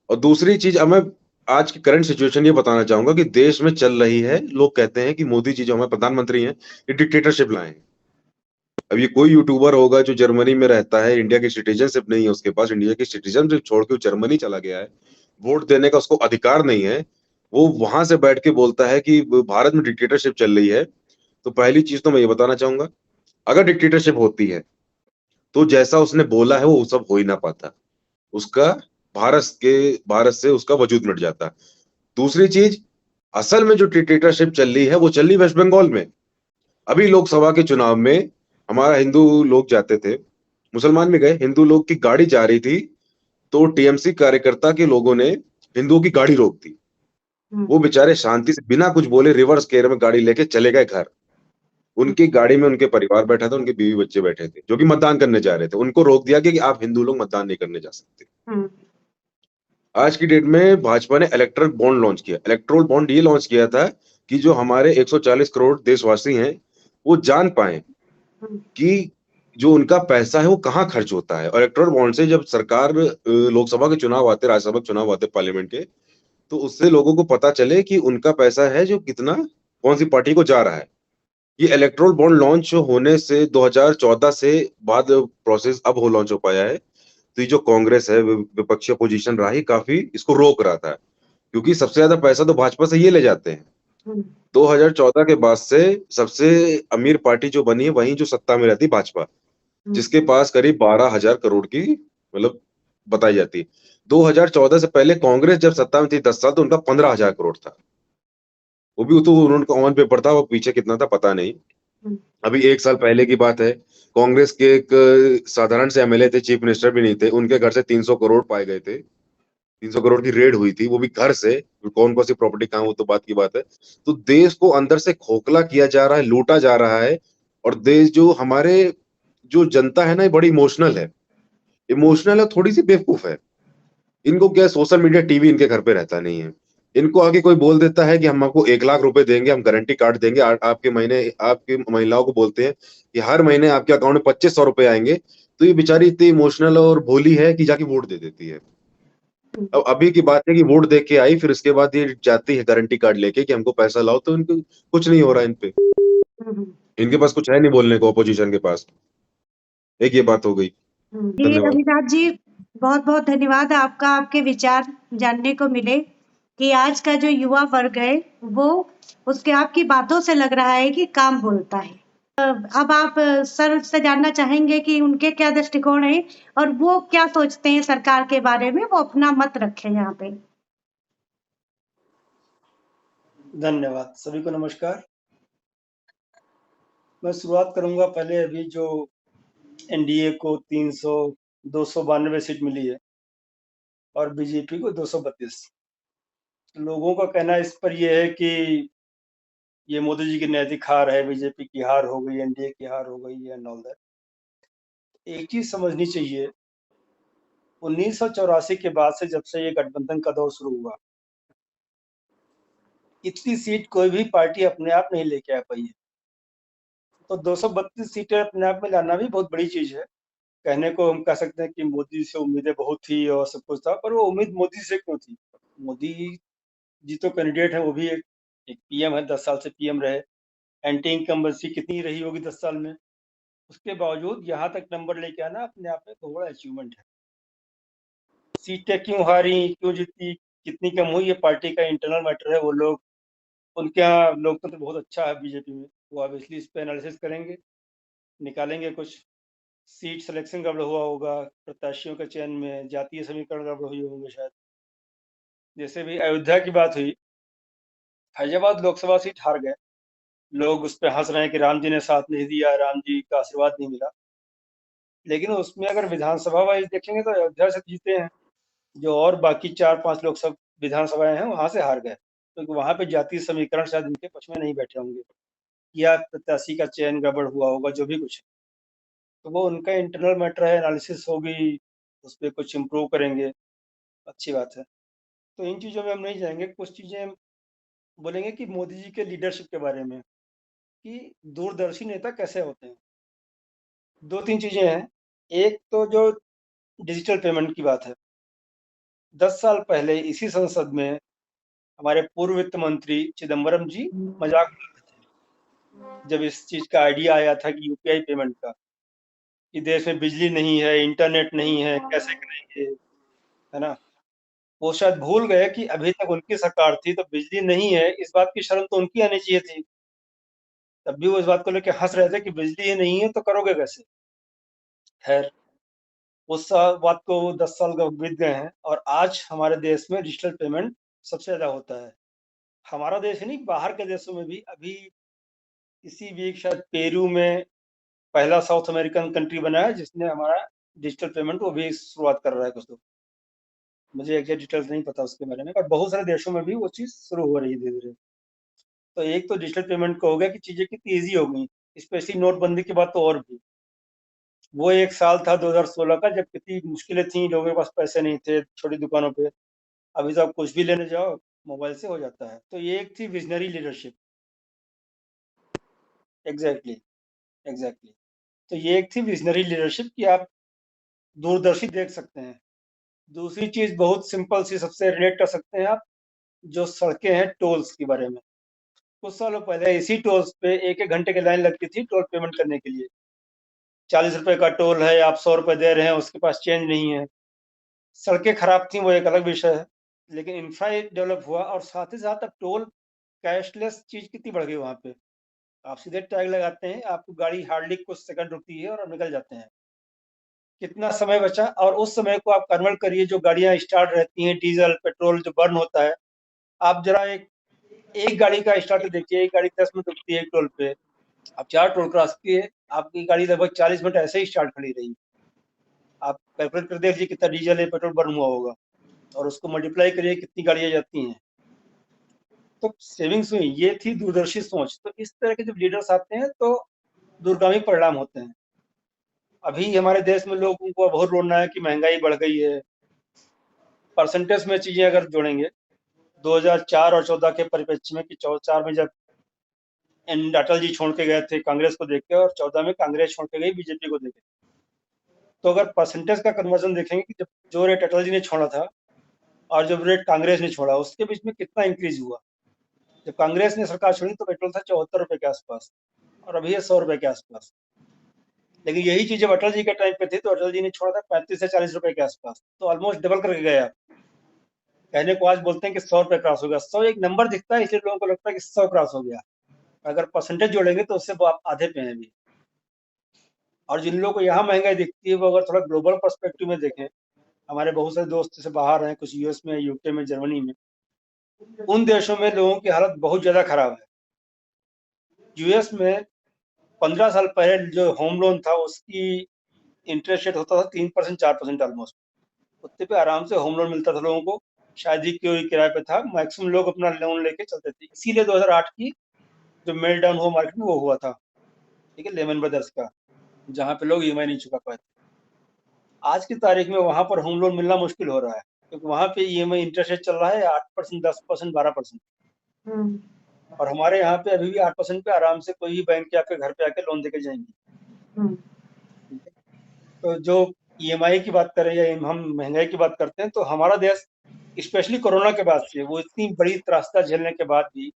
और दूसरी चीज, अब मैं आज की करंट सिचुएशन ये बताना चाहूंगा कि देश में चल रही है, लोग कहते हैं कि मोदी जी जो हमारे प्रधानमंत्री हैं ये डिक्टेटरशिप लाए हैं। अब ये कोई यूट्यूबर होगा जो जर्मनी में रहता है, इंडिया की सिटीजनशिप नहीं है उसके पास, इंडिया की सिटीजनशिप छोड़ के वो जर्मनी चला गया है, वोट देने का उसको अधिकार नहीं है, वो वहां से बैठ के बोलता है कि भारत में डिक्टेटरशिप चल रही है। तो पहली चीज तो मैं ये बताना चाहूंगा, अगर डिक्टेटरशिप होती है तो जैसा उसने बोला है वो सब हो ही ना पाता, उसका भारत से उसका वजूद मिट जाता। दूसरी चीज, असल में जो डिक्टेटरशिप चल रही है वो चल रही वेस्ट बंगाल में। अभी लोकसभा के चुनाव में हमारा हिंदू लोग जाते थे, मुसलमान भी गए, हिंदू लोग की गाड़ी जा रही थी तो टीएमसी कार्यकर्ता के लोगों ने हिंदुओं की गाड़ी रोक दी। वो बेचारे शांति से बिना कुछ बोले रिवर्स गियर में गाड़ी लेके चले गए घर। उनकी गाड़ी में उनके परिवार बैठा था, उनके बीवी बच्चे बैठे थे जो कि मतदान करने जा रहे थे, उनको रोक दिया गया कि आप हिंदू लोग मतदान नहीं करने जा सकते। आज की डेट में भाजपा ने इलेक्ट्रल बॉन्ड लॉन्च किया। इलेक्ट्रोल बॉन्ड ये लॉन्च किया था कि जो हमारे 140 करोड़ देशवासी हैं वो जान पाए कि जो उनका पैसा है वो कहाँ खर्च होता है। और इलेक्ट्रोल बॉन्ड से जब सरकार लोकसभा के चुनाव आते, राज्यसभा के चुनाव आते पार्लियामेंट के, तो उससे लोगों को पता चले कि उनका पैसा है जो कितना कौन सी पार्टी को जा रहा है। ये इलेक्ट्रोल बॉन्ड लॉन्च होने से 2014 से बाद प्रोसेस अब हो लॉन्च हो पाया है। तो ये जो कांग्रेस है, विपक्षी अपोजिशन रहा ही काफी इसको रोक रहा था, क्योंकि सबसे ज्यादा पैसा तो भाजपा से ये ले जाते हैं। 2014 के बाद से सबसे अमीर पार्टी जो बनी है वही जो सत्ता में रहती भाजपा, जिसके पास करीब 12,000 करोड़ की मतलब बताई जाती है। 2014 से पहले कांग्रेस जब सत्ता में थी 10 साल, तो उनका 15,000 करोड़ था। वो भी तो उनका ऑन पेपर था, वो पीछे कितना था पता नहीं। अभी 1 साल पहले की बात है, कांग्रेस के एक साधारण से एमएलए थे, चीफ मिनिस्टर भी नहीं थे, उनके घर से 300 करोड़ पाए गए थे। 300 करोड़ की रेड हुई थी, वो भी घर से। कौन कौन सी प्रॉपर्टी कहाँ, वो तो बात की बात है। तो देश को अंदर से खोखला किया जा रहा है, लूटा जा रहा है। और देश जो हमारे जो जनता है ना, ये बड़ी इमोशनल है, थोड़ी सी बेवकूफ है। इनको क्या, सोशल मीडिया टीवी इनके घर पे रहता नहीं है। इनको आगे कोई बोल देता है कि हम आपको 1 लाख रुपए देंगे, हम गारंटी कार्ड देंगे, आपके महीने, आपकी महिलाओं को बोलते हैं कि हर महीने आपके अकाउंट में 2500 रुपए आएंगे। तो ये बेचारी इतनी इमोशनल और भोली है कि जाके वोट दे देती है। अब अभी की बात है कि वोट दे के आई, फिर उसके बाद ये जाती है गारंटी कार्ड लेके कि हमको पैसा लाओ, तो इनको कुछ नहीं हो रहा है। इनके पास कुछ है नहीं बोलने को, अपोजिशन के पास। एक ये बात हो गई।
जी
धन्यवाद।
अभिनाथ जी, बहुत बहुत धन्यवाद आपका। आपके विचार जानने को मिले कि आज का जो युवा वर्ग है वो, उसके आपकी बातों से लग रहा है कि काम बोलता है। अब आप सर से जानना चाहेंगे कि उनके क्या दृष्टिकोण है और वो क्या सोचते हैं सरकार के बारे में, वो अपना मत रखें यहाँ पे।
धन्यवाद, सभी को नमस्कार। मैं शुरुआत करूंगा, पहले अभी जो एनडीए को 292 सीट मिली है और बीजेपी को 232। लोगों का कहना इस पर यह है कि ये मोदी जी की नैतिक हार है, बीजेपी की हार हो गई, एनडीए की हार हो गई है, एंड ऑल दैट। एक चीज समझनी चाहिए 1984 के बाद से जब से ये गठबंधन का दौर शुरू हुआ, इतनी सीट कोई भी पार्टी अपने आप नहीं लेके आ पाई है। तो 232 सीटें अपने आप में लाना भी बहुत बड़ी चीज है। कहने को हम कह सकते हैं कि मोदी से उम्मीदें बहुत थी और सब कुछ था, पर वो उम्मीद मोदी से क्यों थी? मोदी जी तो कैंडिडेट है, वो भी एक पीएम है, 10 साल से पीएम रहे। एंटी इनकम्बेंसी कितनी रही होगी 10 साल में, उसके बावजूद यहाँ तक नंबर लेके आना अपने आप में बहुत बड़ा अचीवमेंट है। सीटें क्यों हारी, क्यों जीती, कितनी कम हुई, ये पार्टी का इंटरनल मैटर है। वो लोग, उनके यहाँ लोकतंत्र बहुत अच्छा है बीजेपी में, वो ऑब्वियसली इस पे एनालिसिस करेंगे, निकालेंगे कुछ। सीट सिलेक्शन गड़बड़ हुआ होगा, प्रत्याशियों के चयन में जातीय समीकरण गड़बड़ हुए होंगे शायद। जैसे भी अयोध्या की बात हुई, फैजाबाद लोकसभा सीट हार गए लोग, उस पर हंस रहे हैं कि राम जी ने साथ नहीं दिया, राम जी का आशीर्वाद नहीं मिला। लेकिन उसमें अगर विधानसभा वाइज देखेंगे तो अयोध्या से जीते हैं, जो और बाकी 4-5 लोकसभा विधानसभाएं हैं वहां से हार गए, क्योंकि वहां पे जातीय समीकरण शायद उनके पक्ष में नहीं बैठे होंगे, या प्रत्याशी का चयन गड़बड़ हुआ होगा, जो भी कुछ है। तो वो उनका इंटरनल मैटर है, एनालिसिस होगी, उस पर कुछ इम्प्रूव करेंगे, अच्छी बात है। तो इन चीज़ों में हम नहीं जाएंगे। कुछ चीज़ें बोलेंगे कि मोदी जी के लीडरशिप के बारे में, कि दूरदर्शी नेता कैसे होते हैं। 2-3 चीज़ें हैं। एक तो जो डिजिटल पेमेंट की बात है, 10 साल पहले इसी संसद में हमारे पूर्व वित्त मंत्री चिदम्बरम जी मजाक उड़ा रहे थे, जब इस चीज़ का आइडिया आया था कि यूपीआई पेमेंट का, कि देश में बिजली नहीं है, इंटरनेट नहीं है, कैसे करेंगे, है ना? वो शायद भूल गए कि अभी तक उनकी सरकार थी तो बिजली नहीं है, इस बात की शर्म तो उनकी आनी चाहिए थी। तब भी वो इस बात को लेके हंस रहे थे कि बिजली ही नहीं है तो करोगे कैसे। खैर, उस बात को 10 साल का बीत गए हैं, और आज हमारे देश में डिजिटल पेमेंट सबसे ज्यादा होता है। हमारा देश ही नहीं, बाहर के देशों में भी अभी इसी वीक शायद पेरू में पहला साउथ अमेरिकन कंट्री बना है जिसने हमारा डिजिटल पेमेंट वो भी शुरुआत कर रहा है कुछ लोग। मुझे एग्जैक्ट डिटेल्स नहीं पता उसके बारे में, पर बहुत सारे देशों में भी वो चीज़ शुरू हो रही है धीरे धीरे। तो एक तो डिजिटल पेमेंट का हो गया कि चीज़ें कितनी ईजी हो गई, स्पेशली नोटबंदी के बाद तो और भी। वो एक साल था 2016 का जब कितनी मुश्किलें थी, लोगों के पास पैसे नहीं थे छोटी दुकानों पे। अभी तो आप कुछ भी लेने जाओ मोबाइल से हो जाता है। तो ये एक थी विजनरी लीडरशिप। Exactly, exactly. तो ये एक थी विजनरी लीडरशिप कि आप दूरदर्शी देख सकते हैं। दूसरी चीज बहुत सिंपल सी, सबसे रिलेट कर सकते हैं आप, जो सड़कें हैं, टोल्स के बारे में। कुछ सालों पहले इसी टोल्स पे 1-1 घंटे की लाइन लगती थी टोल पेमेंट करने के लिए। 40 रुपए का टोल है, आप 100 रुपए दे रहे हैं, उसके पास चेंज नहीं है। सड़कें खराब थी, वो एक अलग विषय है, लेकिन इंफ्रा डेवलप हुआ, और साथ ही साथ अब टोल कैशलेस चीज कितनी बढ़ गई वहां पे। आप सीधे टैग लगाते हैं, आपको गाड़ी हार्डली कुछ सेकंड रुकती है और आप निकल जाते हैं। कितना समय बचा, और उस समय को आप कन्वर्ट करिए, जो गाड़ियां स्टार्ट रहती हैं, डीजल पेट्रोल जो बर्न होता है, आप जरा एक गाड़ी का स्टार्ट देखिए, एक गाड़ी 10 मिनट रुकती है एक टोल पे, आप 4 टोल क्रॉस किए, आपकी गाड़ी लगभग 40 मिनट ऐसे ही स्टार्ट खड़ी रही। आप कैलकुलेट कर देखिए कितना डीजल या पेट्रोल बर्न हुआ होगा, और उसको मल्टीप्लाई करिए कितनी गाड़ियां जाती हैं। तो सेविंग्स हुई, ये थी दूरदर्शी सोच। तो इस तरह के जब लीडर्स आते हैं तो दूरगामी परिणाम होते हैं। अभी हमारे देश में लोगों को बहुत रोना है कि महंगाई बढ़ गई है। परसेंटेज में चीजें अगर जोड़ेंगे, 2004 और 14 के परिप्रेक्ष्य में, कि 4 में जब अटल जी छोड़ के गए थे कांग्रेस को देख के, और 14 में कांग्रेस छोड़ के गई बीजेपी को देख के, तो अगर परसेंटेज का कन्वर्जन देखेंगे कि जब जो रेट अटल जी ने छोड़ा था और जब रेट कांग्रेस ने छोड़ा, उसके बीच में कितना इंक्रीज हुआ। जब कांग्रेस ने सरकार छोड़ी तो पेट्रोल था 74 रुपए के आसपास, और अभी है 100 रुपए के आसपास। लेकिन यही चीज जब अटल जी के टाइम पे थी तो अटल जी ने छोड़ा था 35 से 40 रुपए के आसपास, तो ऑलमोस्ट डबल करके गया। कहने को आज बोलते हैं कि 100 रुपए क्रॉस हो गया। 100 एक नंबर दिखता है, इसलिए लोगों को लगता है कि 100 क्रॉस हो गया। अगर परसेंटेज जोड़ेंगे तो उससे वो आप आधे पे हैं अभी। और जिन लोगों को यहाँ महंगाई दिखती है, वो अगर थोड़ा ग्लोबल पर्सपेक्टिव में देखें, हमारे बहुत सारे दोस्त जैसे बाहर हैं, कुछ यूएस में, यूके में, जर्मनी में, उन देशों में लोगों की हालत बहुत ज्यादा खराब है। यूएस में 15 साल पहले जो होम लोन था उसकी इंटरेस्ट रेट होता था 3%, 4% ऑलमोस्ट। उतने पे आराम से होम लोन मिलता था लोगों को, शादी की किराए पे था, मैक्सिमम लोग अपना लोन लेके चलते थे। इसीलिए 2008 की जो मेल्ट डाउन हुआ मार्केट में वो हुआ था, ठीक है, लेमन ब्रदर्स का, जहाँ पे लोग ईएमआई नहीं चुका पाए थे। आज की तारीख में वहां पर होम लोन मिलना मुश्किल हो रहा है, क्योंकि वहां पे ईएमआई इंटरेस्ट रेट चल रहा है 8%, 10%, 12%।
हम्म,
और हमारे यहाँ पे अभी भी 8% पे आराम से कोई भी बैंक के आपके घर पे आके लोन देके जाएंगे।
हम्म,
ठीक है? तो जो ईएमआई की बात करें या हम महंगाई की बात करते हैं, तो हमारा देश स्पेशली कोरोना के बाद से वो इतनी बड़ी त्रासदा झेलने के बाद भी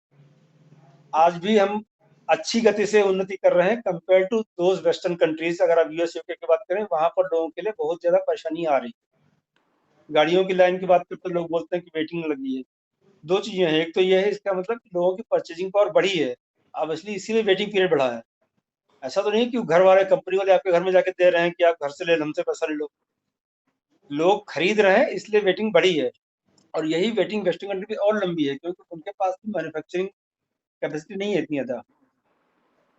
आज भी हम अच्छी गति से उन्नति कर रहे हैं compare to those western countries. अगर आप यूएस यूके की बात करें, वहां पर लोगों के लिए बहुत ज्यादा परेशानी आ रही है। गाड़ियों की लाइन की बात करते तो लोग बोलते हैं कि वेटिंग लगी है। दो चीजें हैं, एक तो यह है इसका मतलब कि लोगों की परचेजिंग पावर बढ़ी है, ऑब्वियसली इसीलिए वेटिंग पीरियड बढ़ा है। ऐसा तो नहीं कि घर वाले, कंपनी वाले आपके घर में जाके दे रहे हैं कि आप घर से ले लो, हमसे पैसा ले लो। लोग खरीद रहे हैं, इसलिए वेटिंग बढ़ी है। और यही वेटिंग वेस्टर्न कंट्री में और लंबी है, क्योंकि उनके पास भी मैन्युफैक्चरिंग कैपेसिटी नहीं है इतनी ज्यादा।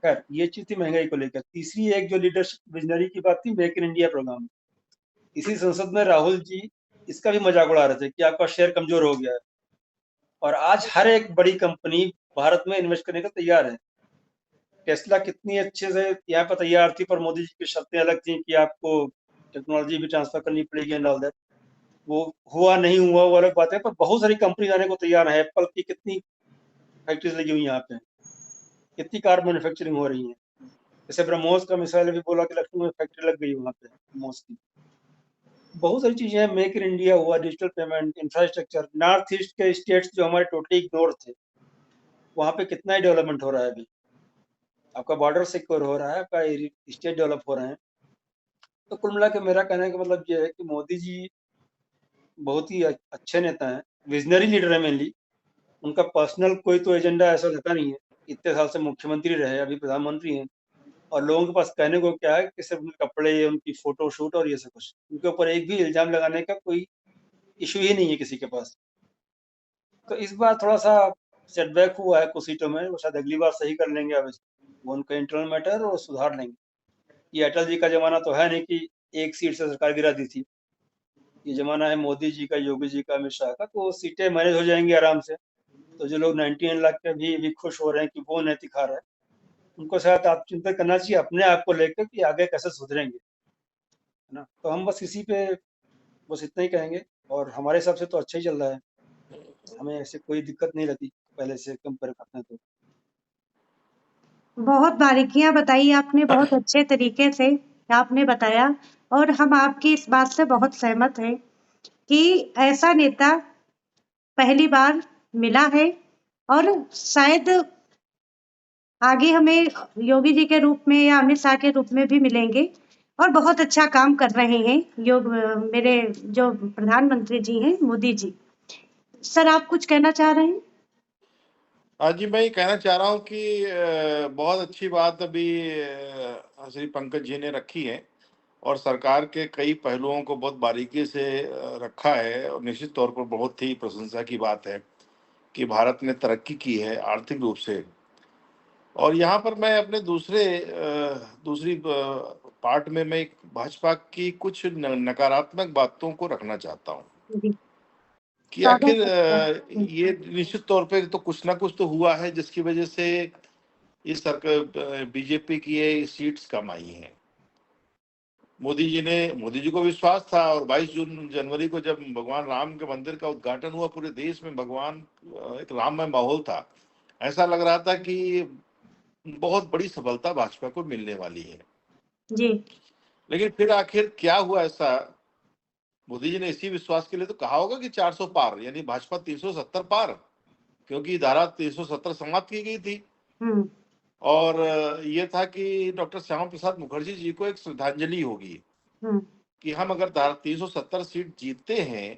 खैर, ये चीज थी महंगाई को लेकर। तीसरी एक जो लीडरशिप विजनरी की बात थी, मेक इन इंडिया प्रोग्राम। इसी संसद में राहुल जी इसका भी मजाक उड़ा रहे थे कि आपका शेयर कमजोर हो गया है, और आज हर एक बड़ी कंपनी भारत में इन्वेस्ट करने को तैयार है। टेस्ला कितनी अच्छे से यहाँ पर तैयार थी, पर मोदी जी की शर्तें अलग थी कि आपको टेक्नोलॉजी भी ट्रांसफर करनी पड़ेगी एंड ऑल दैट। वो हुआ नहीं हुआ वो अलग बात है, पर बहुत सारी कंपनी आने को तैयार है। एप्पल की कितनी फैक्ट्रीज लगी हुई यहाँ पे, कितनी कार मैन्युफैक्चरिंग हो रही है। जैसे ब्रह्मोस का मिसाइल अभी बोला कि लखनऊ में फैक्ट्री लग गई वहाँ पे ब्रह्मोस की। बहुत सारी चीजें हैं, मेक इन इंडिया हुआ, digital payment, infrastructure. North east के स्टेट्स जो हमारे टोटली इग्नोर थे, वहाँ पे कितना ही डेवलपमेंट हो रहा है अभी। आपका बॉर्डर सिक्योर हो रहा है, आपका स्टेट डेवलप हो रहे हैं। तो कुल मिला के मेरा कहने का मतलब ये है कि मोदी जी बहुत ही अच्छे नेता हैं, विजनरी लीडर है मेनली। उनका पर्सनल कोई तो एजेंडा ऐसा रहता नहीं है। इतने साल से मुख्यमंत्री रहे, अभी प्रधानमंत्री हैं, और लोगों के पास कहने को क्या है कि सिर्फ उनके कपड़े, उनकी फोटो शूट और ये सब कुछ। उनके ऊपर एक भी इल्जाम लगाने का कोई इशू ही नहीं है किसी के पास। तो इस बार थोड़ा सा सेटबैक हुआ है कुछ सीटों में, वो शायद अगली बार सही कर लेंगे। अब वो उनका इंटरनल मैटर और सुधार लेंगे। ये अटल जी का जमाना तो है नहीं कि एक सीट से सरकार गिरा दी थी। ये जमाना है मोदी जी का, योगी जी का, अमित शाह का, तो सीटें मैनेज हो जाएंगी आराम से। तो जो लोग 99 लाख पे भी खुश हो रहे हैं कि वो नैतिक हार है, उनको शायद आप चिंता करना चाहिए अपने आप को लेकर कि आगे कैसे सुधरेंगे, है ना। तो हम बस इसी पे बस इतना ही कहेंगे, और हमारे हिसाब से तो अच्छा ही चल रहा है। हमें ऐसे कोई दिक्कत नहीं रहती पहले से कंपेयर करते हैं तो।
बहुत बारीकियां बताई आपने, बहुत अच्छे तरीके से आपने बताया, और हम आपकी इस बात से बहुत सहमत हैं कि ऐसा नेता पहली बार मिला है, और शायद आगे हमें योगी जी के रूप में या अमित शाह के रूप में भी मिलेंगे, और बहुत अच्छा काम कर रहे हैं मेरे जो प्रधानमंत्री जी हैं, मोदी जी। सर, आप कुछ कहना चाह रहे हैं?
आज जी मैं ये कहना चाह रहा हूँ कि बहुत अच्छी बात अभी श्री पंकज जी ने रखी है, और सरकार के कई पहलुओं को बहुत बारीकी से रखा है, और निश्चित तौर पर बहुत ही प्रशंसा की बात है कि भारत ने तरक्की की है आर्थिक रूप से। और यहाँ पर मैं अपने दूसरी पार्ट में मैं एक भाजपा की कुछ नकारात्मक बातों को रखना चाहता हूँ
जी,
कि
स्वागत
आखिर
है आपका।
ये निश्चित तौर पे तो कुछ ना कुछ तो हुआ है जिसकी वजह से इस सरकार बीजेपी की ये सीट्स कम आई हैं। मोदी जी को विश्वास था, और 22 जनवरी को जब भगवान राम के मंदिर का उद्घाटन हुआ, पूरे देश में एक राममय माहौल था। ऐसा लग रहा था कि बहुत बड़ी सफलता भाजपा को मिलने वाली है।
जी,
लेकिन फिर आखिर क्या हुआ ऐसा? मोदी जी ने इसी विश्वास के लिए तो कहा होगा कि 400 पार, यानी भाजपा 370 पार, क्योंकि धारा 370 समाप्त की गई थी।
हम्म,
और ये था कि डॉक्टर श्यामा प्रसाद मुखर्जी जी को एक श्रद्धांजलि होगी
हम्म,
कि हम अगर धारा 370 सीट जीतते हैं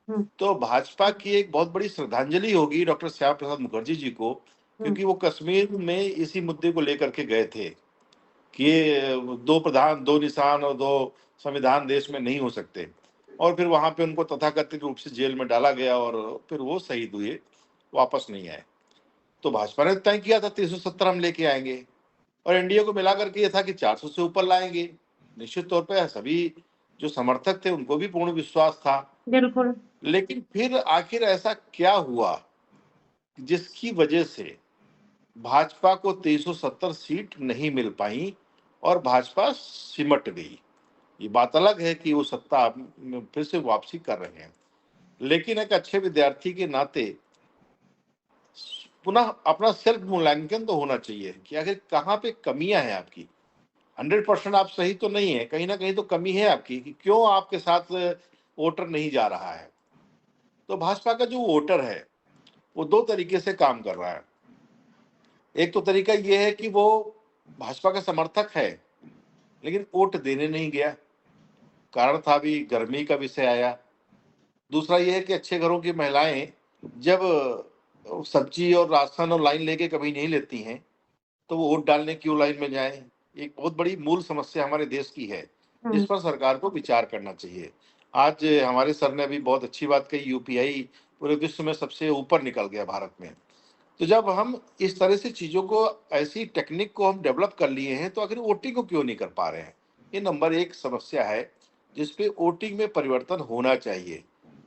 हम्म,
तो भाजपा की एक बहुत बड़ी श्रद्धांजलि होगी डॉक्टर श्यामा प्रसाद मुखर्जी जी को, क्योंकि वो कश्मीर में इसी मुद्दे को लेकर के गए थे कि दो प्रधान, दो निशान और दो संविधान देश में नहीं हो सकते। और फिर वहां पे उनको तथाकथित रूप से जेल में डाला गया, और फिर वो शहीद हुए, वापस नहीं आए। तो भाजपा ने तय किया था 370 हम लेके आएंगे, और एनडीए को मिला करके ये था कि 400 से ऊपर लाएंगे। निश्चित तौर पे सभी जो समर्थक थे उनको भी पूर्ण विश्वास था।
बिल्कुल।
लेकिन फिर आखिर ऐसा क्या हुआ जिसकी वजह से भाजपा को 370 सीट नहीं मिल पाई और भाजपा सिमट गई? ये बात अलग है कि वो सत्ता में फिर से वापसी कर रहे हैं, लेकिन एक अच्छे विद्यार्थी के नाते पुनः अपना सेल्फ मूल्यांकन तो होना चाहिए कि आखिर कहाँ पे कमियां हैं आपकी। 100% आप सही तो नहीं है, कहीं ना कहीं तो कमी है आपकी कि क्यों आपके साथ वोटर नहीं जा रहा है। तो भाजपा का जो वोटर है वो दो तरीके से काम कर रहा है। एक तो तरीका ये है कि वो भाजपा का समर्थक है लेकिन वोट देने नहीं गया, कारण था भी गर्मी का विषय आया। दूसरा ये है कि अच्छे घरों की महिलाएं जब सब्जी और राशन और लाइन लेके कभी नहीं लेती हैं तो वो वोट डालने क्यों लाइन में जाएं। एक बहुत बड़ी मूल समस्या हमारे देश की है, जिस पर सरकार को विचार करना चाहिए। आज हमारे सर ने अभी बहुत अच्छी बात कही, यूपीआई पूरे विश्व में सबसे ऊपर निकल गया भारत में। तो जब हम इस तरह से चीजों को, ऐसी टेक्निक को हम डेवलप कर लिए हैं तो आखिर वोटिंग को क्यों नहीं कर पा रहे हैं। ये नंबर एक समस्या है जिसपे वोटिंग में परिवर्तन होना चाहिए।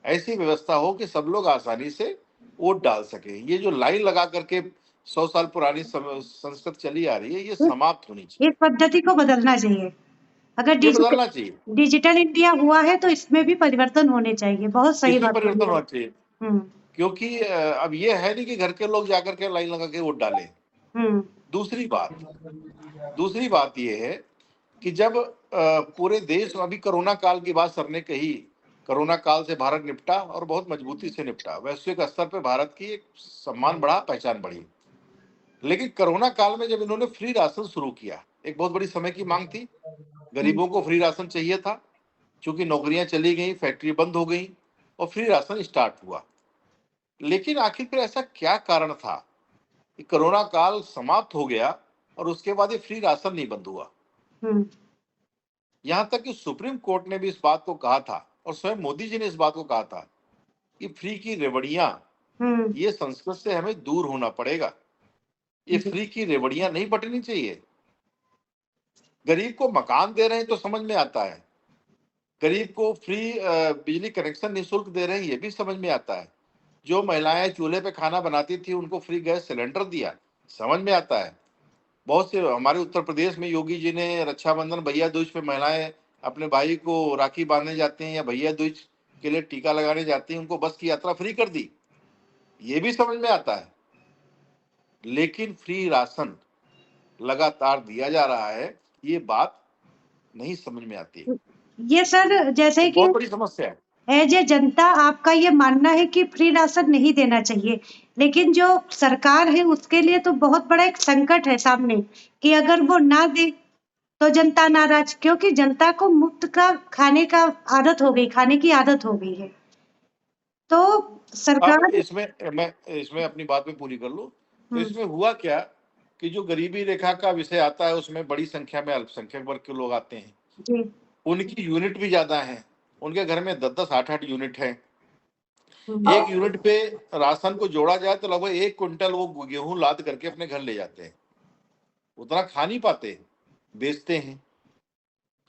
ऐसी व्यवस्था हो कि सब लोग आसानी से वोट डाल सके। ये जो लाइन लगा करके 100 साल पुरानी संस्कृत चली आ रही है, ये समाप्त होनी चाहिए।
इस पद्धति को बदलना चाहिए। अगर
ये बदलना चाहिए,
डिजिटल इंडिया हुआ है तो इसमें भी परिवर्तन होने चाहिए। बहुत सही
इसमें
बात
परिवर्तन
बोली
होना
आप।
चाहिए।
हम्म
क्योंकि अब ये है नहीं कि घर के लोग जाकर के लाइन लगा के वोट डालें।
हम्म
दूसरी बात ये है कि जब पूरे देश, अभी कोरोना काल की बात सर ने कही, कोरोना काल से भारत निपटा और बहुत मजबूती से निपटा। वैश्विक स्तर पर भारत की एक सम्मान बढ़ा, पहचान बढ़ी। लेकिन कोरोना काल में जब इन्होंने फ्री राशन शुरू किया, एक बहुत बड़ी समय की मांग थी, गरीबों को फ्री राशन चाहिए था, क्योंकि नौकरियां चली गई, फैक्ट्री बंद हो गई और फ्री राशन स्टार्ट हुआ। लेकिन आखिर फिर ऐसा क्या कारण था कि कोरोना काल समाप्त हो गया और उसके बाद ये फ्री राशन नहीं बंद हुआ।
हम्म
यहां तक कि सुप्रीम कोर्ट ने भी इस बात को कहा था और स्वयं मोदी जी ने इस बात को कहा था कि फ्री की रेवड़ियां,
हम्म
ये संस्कृत से हमें दूर होना पड़ेगा। ये
जी।
फ्री की रेवड़ियां नहीं बटनी चाहिए। गरीब को मकान दे रहे हैं तो समझ में आता है, गरीब को फ्री बिजली कनेक्शन निःशुल्क दे रहे हैं ये भी समझ में आता है, जो महिलाएं चूल्हे पे खाना बनाती थी उनको फ्री गैस सिलेंडर दिया, समझ में आता है। बहुत से हमारे उत्तर प्रदेश में योगी जी ने रक्षाबंधन, भैया दूज पे महिलाएं अपने भाई को राखी बांधने जाते हैं या भैया दूज के लिए टीका लगाने जाती हैं, उनको बस की यात्रा फ्री कर दी, ये भी समझ में आता है। लेकिन फ्री राशन लगातार दिया जा रहा है, ये बात नहीं समझ में आती है।
ये सर जैसे कि
बहुत बड़ी समस्या है।
एज ए जनता आपका ये मानना है कि फ्री राशन नहीं देना चाहिए, लेकिन जो सरकार है उसके लिए तो बहुत बड़ा एक संकट है सामने कि अगर वो ना दे तो जनता नाराज, क्योंकि जनता को मुफ्त का खाने का आदत हो गई, खाने की आदत हो गई है। तो
अब
सरकार
इसमें अपनी बात में पूरी कर लूं तो
हम्म
इसमें हुआ क्या कि जो गरीबी रेखा का विषय आता है उसमें बड़ी संख्या में अल्पसंख्यक वर्ग के लोग आते हैं,
जी
उनकी यूनिट भी ज्यादा है, उनके घर में 10-10, 8-8 यूनिट है।
हम्म
एक यूनिट पे राशन को जोड़ा जाए तो लगभग 1 क्विंटल वो गेहूं लाद करके अपने घर ले जाते हैं, उतना खा नहीं पाते, बेचते हैं।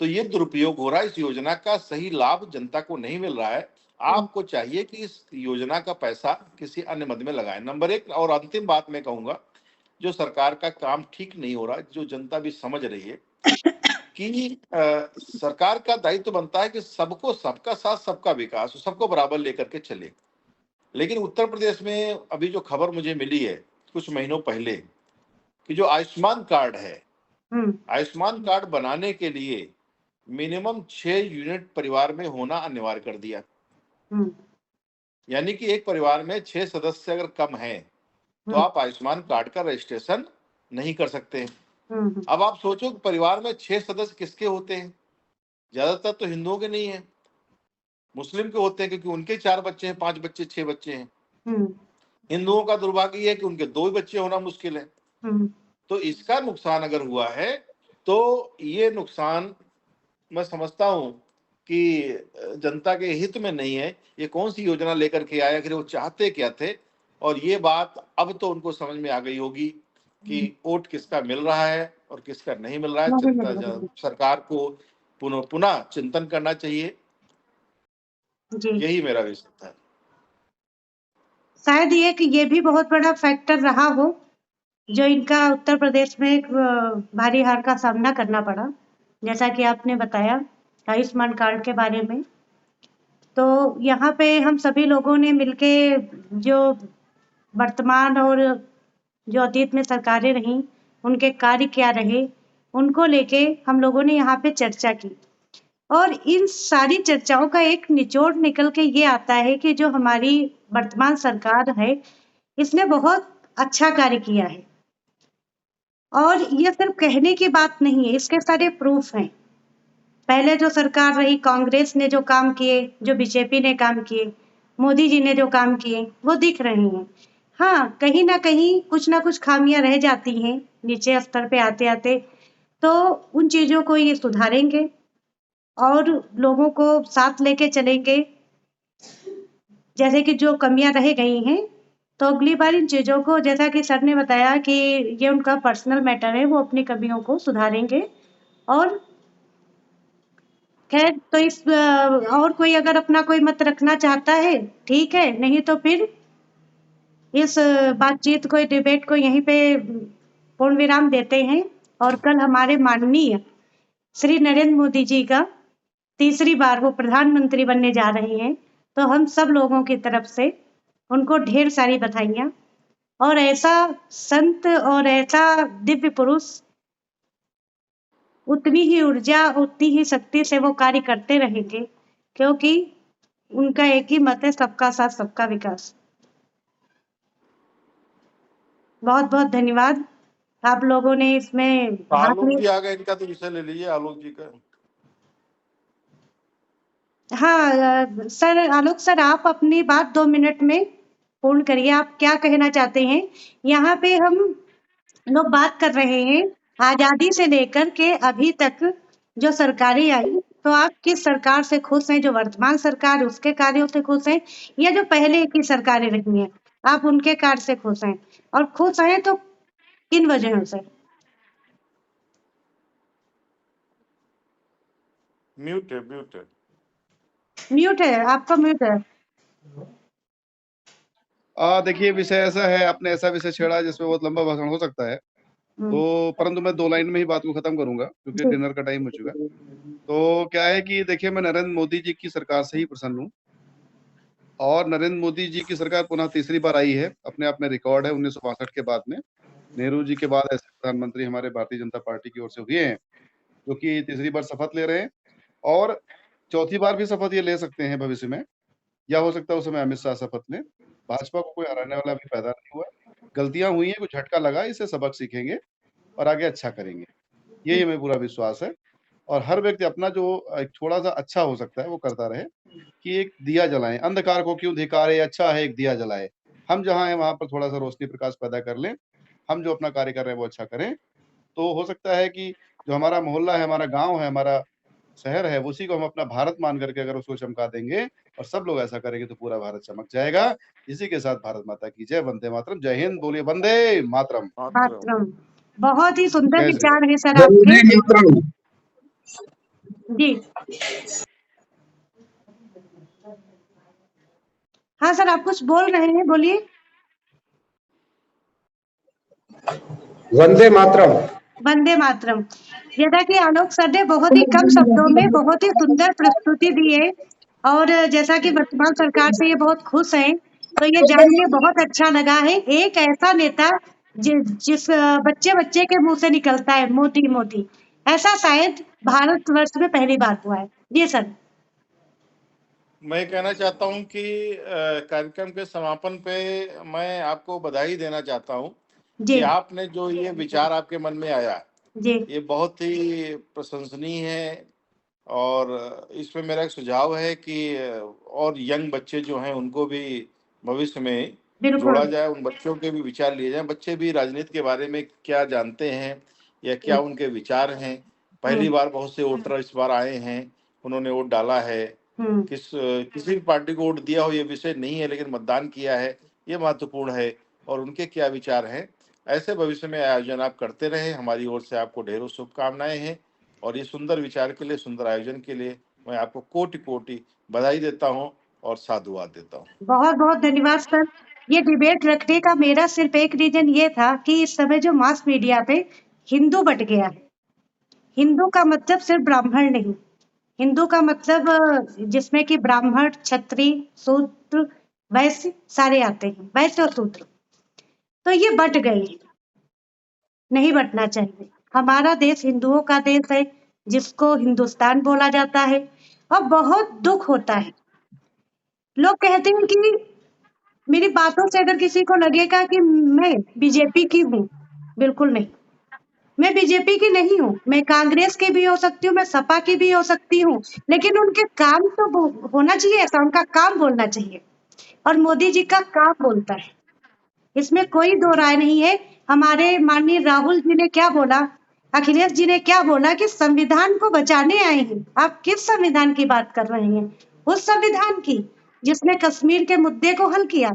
तो ये दुरुपयोग हो रहा है, इस योजना का सही लाभ जनता को नहीं मिल रहा है। आपको चाहिए कि इस योजना का पैसा किसी अन्य मद में लगाएं। नंबर एक, और अंतिम बात मैं कहूंगा, जो सरकार का काम ठीक नहीं हो रहा, जो जनता भी समझ रही है कि सरकार का दायित्व बनता है कि सबको, सबका साथ सबका विकास, सबको बराबर लेकर के चले। लेकिन उत्तर प्रदेश में अभी जो खबर मुझे मिली है कुछ महीनों पहले कि जो आयुष्मान कार्ड है, आयुष्मान कार्ड बनाने के लिए मिनिमम 6 यूनिट परिवार में होना अनिवार्य कर दिया। यानी कि एक परिवार में 6 सदस्य अगर कम है तो आप आयुष्मान कार्ड का रजिस्ट्रेशन नहीं कर सकते। अब आप सोचो कि परिवार में 6 सदस्य किसके होते हैं? ज्यादातर तो हिंदुओं के नहीं है, मुस्लिम के होते हैं, क्योंकि उनके 4 बच्चे हैं, 5 बच्चे, 6 बच्चे हैं। हिंदुओं का दुर्भाग्य है कि उनके 2 बच्चे होना मुश्किल है। तो इसका नुकसान अगर हुआ है तो ये नुकसान मैं समझता हूं कि जनता के हित में नहीं है। ये कौन सी योजना लेकर के आया, कि वो चाहते क्या थे। और ये बात अब तो उनको समझ में आ गई होगी कि वोट किसका मिल रहा है और किसका नहीं मिल रहा है। सरकार को पुनः चिंतन करना चाहिए, यही मेरा विषय था।
शायद ये भी बहुत बड़ा फैक्टर रहा हो जो इनका उत्तर प्रदेश में एक भारी हार का सामना करना पड़ा, जैसा कि आपने बताया आयुष्मान कार्ड के बारे में। तो यहाँ पे हम सभी लोगों ने मिलके जो वर्तमान और जो अतीत में सरकारें रहीं, उनके कार्य क्या रहे, उनको लेके हम लोगों ने यहाँ पे चर्चा की। और इन सारी चर्चाओं का एक निचोड़ निकल के ये आता है कि जो हमारी वर्तमान सरकार है, इसने बहुत अच्छा कार्य किया है। और ये सिर्फ कहने की बात नहीं है, इसके सारे प्रूफ हैं। पहले जो सरकार रही, कांग्रेस ने जो काम किए, जो बीजेपी ने काम किए, मोदी जी ने जो काम किए, वो दिख रहे हैं। हाँ, कहीं ना कहीं कुछ ना कुछ खामियां रह जाती हैं नीचे स्तर पे आते आते, तो उन चीजों को ये सुधारेंगे और लोगों को साथ लेके चलेंगे। जैसे कि जो कमियां रह गई हैं, तो अगली बार इन चीजों को, जैसा कि सर ने बताया कि ये उनका पर्सनल मैटर है, वो अपनी कमियों को सुधारेंगे। और खैर, तो इस और कोई अगर अपना कोई मत रखना चाहता है, ठीक है, नहीं तो फिर इस बातचीत को, डिबेट को यहीं पे पूर्ण विराम देते हैं। और कल हमारे माननीय श्री नरेंद्र मोदी जी का तीसरी बार वो प्रधानमंत्री बनने जा रहे हैं, तो हम सब लोगों की तरफ से उनको ढेर सारी बधाइयाँ। और ऐसा संत और ऐसा दिव्य पुरुष उतनी ही ऊर्जा, उतनी ही शक्ति से वो कार्य करते रहेंगे, क्योंकि उनका एक ही मत है, सबका साथ सबका विकास। बहुत बहुत धन्यवाद आप लोगों ने इसमें भाग
आलोक जी
लिया।
आ गए, इनका तो विषय ले लीजिए, आलोक जी का।
हाँ सर, आलोक सर, आप अपनी बात 2 मिनट में पूर्ण करिए। आप क्या कहना चाहते हैं? यहाँ पे हम लोग बात कर रहे हैं आजादी से लेकर के अभी तक जो सरकारें आई, तो आप किस सरकार से खुश हैं? जो वर्तमान सरकार, उसके कार्यों से खुश हैं, या जो पहले की सरकारें रही हैं, आप उनके कार्य से खुश हैं? और खुश हैं तो किन वजहों से?
म्यूट है, म्यूट है।
म्यूट है, आपका म्यूट है।
देखिए, विषय ऐसा है, आपने ऐसा विषय छेड़ा जिसमें बहुत लंबा भाषण हो सकता है, तो परंतु मैं 2 लाइन में ही बात को खत्म करूंगा क्योंकि
जी।
डिनर का टाइम हो चुका है। तो क्या है कि देखिए, मैं नरेंद्र मोदी जी की सरकार से ही प्रसन्न हूँ और नरेंद्र मोदी जी की सरकार पुनः तीसरी बार आई है, अपने आप में रिकॉर्ड है। 1962 के बाद में नेहरू जी के बाद ऐसे प्रधानमंत्री हमारे भारतीय जनता पार्टी की ओर से हुए हैं, जो कि तीसरी बार शपथ ले रहे हैं और चौथी बार भी शपथ ये ले सकते हैं भविष्य में, या हो सकता है उस समय अमित शाह शपथ लें। भाजपा को कोई हराने वाला अभी पैदा नहीं हुआ, गलतियां हुई हैं, कुछ झटका लगा, इससे सबक सीखेंगे और आगे अच्छा करेंगे, ये हमें पूरा विश्वास है। और हर व्यक्ति अपना जो एक थोड़ा-सा अच्छा हो सकता है वो करता रहे, कि एक दिया जलाएँ, अंधकार को क्यों धिकारे, अच्छा है एक दिया जलाए। हम जहाँ हैं वहाँ पर थोड़ा-सा रोशनी प्रकाश पैदा कर लें, हम जो अपना कार्य कर रहे हैं वो अच्छा करें, तो हो सकता है कि जो हमारा मोहल्ला है, हमारा गाँव है, हमारा शहर है, उसी को हम अपना भारत मान करके अगर उसको चमका देंगे और सब लोग ऐसा करेंगे तो पूरा भारत चमक जाएगा। इसी के साथ भारत माता की जय, वंदे मातरम। जय हिंद, बोलिए वंदे मातरम।
मातरम। बहुत ही सुंदर
जय श्री राम।
विचार है सर आपके। जी। हाँ सर, आप कुछ बोल रहे हैं, बोलिए।
वंदे मातरम।
वंदे मातरम। जैसा कि आलोक सर ने बहुत ही कम शब्दों में बहुत ही सुंदर प्रस्तुति दी है, और जैसा कि वर्तमान सरकार से ये बहुत खुश हैं, तो ये जान के बहुत अच्छा लगा है। एक ऐसा नेता जिस बच्चे बच्चे के मुंह से निकलता है मोदी मोदी, ऐसा शायद भारतवर्ष में पहली बार हुआ है। जी सर।
मैं कहना चाहता हूं कि कार्यक्रम के समापन पे मैं आपको बधाई देना चाहता हूं
जी
कि आपने जो ये विचार आपके मन में आया,
जी
ये बहुत ही प्रशंसनीय है। और इसमें मेरा एक सुझाव है कि और यंग बच्चे जो हैं उनको भी भविष्य में
बिल्कुल।
जोड़ा जाए, उन बच्चों के भी विचार लिए जाएं। बच्चे भी राजनीति के बारे में क्या जानते हैं या क्या उनके विचार हैं। पहली बार बहुत से वोटर इस बार आए हैं, उन्होंने वोट डाला है, किसी भी पार्टी को वोट दिया हो ये विषय नहीं है, लेकिन मतदान किया है, ये महत्वपूर्ण है। और उनके क्या विचार हैं, ऐसे भविष्य में आयोजन आप करते रहे। हमारी ओर से आपको ढेरों शुभकामनाएं हैं और ये सुंदर विचार के लिए, सुंदर आयोजन के लिए मैं आपको कोटि कोटि बधाई देता हूं और साधुवाद देता हूं।
बहुत बहुत धन्यवाद सर। ये डिबेट रखने का मेरा सिर्फ एक रीजन ये था कि इस समय जो मास मीडिया पे हिंदू बट गया है, हिंदू का मतलब सिर्फ ब्राह्मण नहीं, हिंदू का मतलब जिसमें कि ब्राह्मण, क्षत्रिय, शूद्र, वैश्य सारे आते हैं, वैश्य और शूद्र। तो ये बट गए हैं, नहीं बटना चाहिए। हमारा देश हिंदुओं का देश है, जिसको हिंदुस्तान बोला जाता है। और बहुत दुख होता है, लोग कहते हैं कि मेरी बातों से अगर किसी को लगेगा कि मैं बीजेपी की हूँ, बिल्कुल नहीं। मैं बीजेपी की नहीं हूँ, मैं कांग्रेस की भी हो सकती हूँ, मैं सपा की भी हो सकती हूँ, लेकिन उनके काम तो होना चाहिए ऐसा, उनका काम बोलना चाहिए। और मोदी जी का काम बोलता है, इसमें कोई दो राय नहीं है। हमारे माननीय राहुल जी ने क्या बोला, अखिलेश जी ने क्या बोला कि संविधान को बचाने आए हैं। आप किस संविधान की बात कर रहे हैं? उस संविधान की जिसने कश्मीर के मुद्दे को हल किया,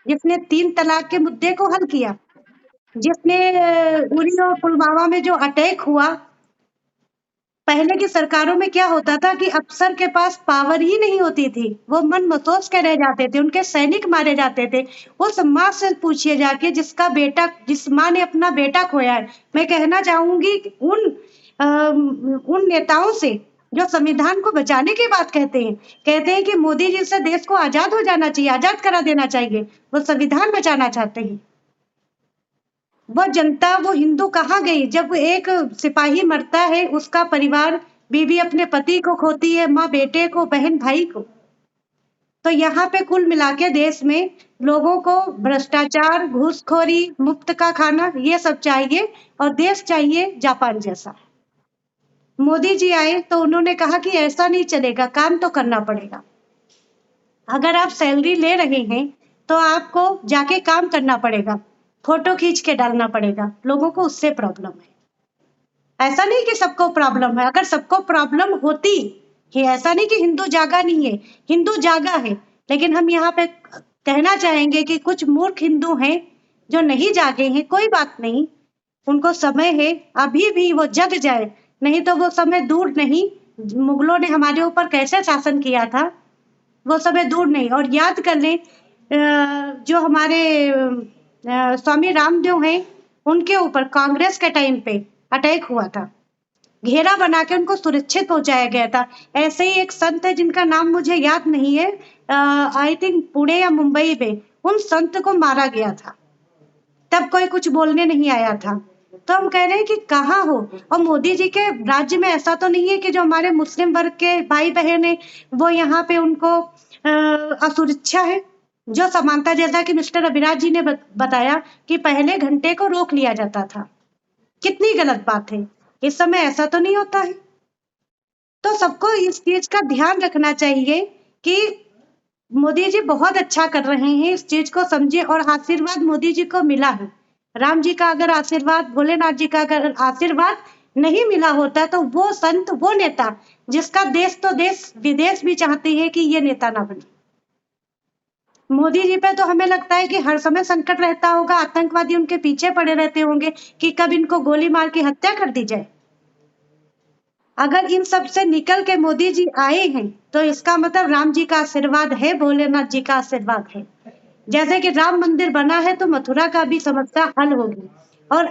जिसने 3 तलाक के मुद्दे को हल किया, जिसने उरी और पुलवामा में जो अटैक हुआ। पहले की सरकारों में क्या होता था कि अफसर के पास पावर ही नहीं होती थी, वो मन मसोस के रह जाते थे, उनके सैनिक मारे जाते थे। उस माँ से पूछिए जाके जिस माँ ने अपना बेटा खोया है। मैं कहना चाहूंगी उन नेताओं से जो संविधान को बचाने की बात कहते हैं कि मोदी जी से देश को आजाद हो जाना चाहिए, आजाद करा देना चाहिए, वो संविधान बचाना चाहते हैं। वो जनता, वो हिंदू कहाँ गई? जब एक सिपाही मरता है, उसका परिवार, बीवी अपने पति को खोती है, माँ बेटे को, बहन भाई को। तो यहाँ पे कुल मिला के देश में लोगों को भ्रष्टाचार, घूसखोरी, मुफ्त का खाना, ये सब चाहिए और देश चाहिए जापान जैसा। मोदी जी आए तो उन्होंने कहा कि ऐसा नहीं चलेगा, काम तो करना पड़ेगा। अगर आप सैलरी ले रहे हैं तो आपको जाके काम करना पड़ेगा, फोटो खींच के डालना पड़ेगा। लोगों को उससे प्रॉब्लम है। ऐसा नहीं कि सबको प्रॉब्लम है, अगर सबको प्रॉब्लम होती कि ऐसा नहीं कि हिंदू जागा नहीं है, हिंदू जागा है, लेकिन हम यहाँ पे कहना चाहेंगे कि कुछ मूर्ख हिंदू हैं जो नहीं जागे हैं। कोई बात नहीं, उनको समय है, अभी भी वो जग जाए, नहीं तो वो समय दूर नहीं। मुगलों ने हमारे ऊपर कैसे शासन किया था, वो समय दूर नहीं। और याद कर लें जो हमारे स्वामी रामदेव हैं, उनके ऊपर कांग्रेस के टाइम पे अटैक हुआ था, घेरा बना के उनको सुरक्षित पहुंचाया गया था। ऐसे ही एक संत है जिनका नाम मुझे याद नहीं है, आई थिंक पुणे या मुंबई में, उन संत को मारा गया था, तब कोई कुछ बोलने नहीं आया था। तो हम कह रहे हैं कि कहाँ हो? और मोदी जी के राज्य में ऐसा तो नहीं है कि जो हमारे मुस्लिम वर्ग के भाई बहन है वो यहाँ पे उनको असुरक्षा है। जो समानता, जैसा कि मिस्टर अभिराज जी ने बताया कि पहले घंटे को रोक लिया जाता था, कितनी गलत बात है। इस समय ऐसा तो नहीं होता है। तो सबको इस चीज का ध्यान रखना चाहिए कि मोदी जी बहुत अच्छा कर रहे हैं, इस चीज को समझे। और आशीर्वाद मोदी जी को मिला है। राम जी का अगर आशीर्वाद, भोलेनाथ जी का अगर आशीर्वाद नहीं मिला होता तो वो संत, वो नेता जिसका देश तो देश विदेश भी चाहते हैं कि ये नेता ना बने। मोदी जी पे तो हमें लगता है कि हर समय संकट रहता होगा, आतंकवादी उनके पीछे पड़े रहते होंगे कि कब इनको गोली मार के हत्या कर दी जाए। अगर इन सब से निकल के मोदी जी आए हैं तो इसका मतलब राम जी का आशीर्वाद है, भोलेनाथ जी का आशीर्वाद है। जैसे कि राम मंदिर बना है तो मथुरा का भी समस्या हल होगी। और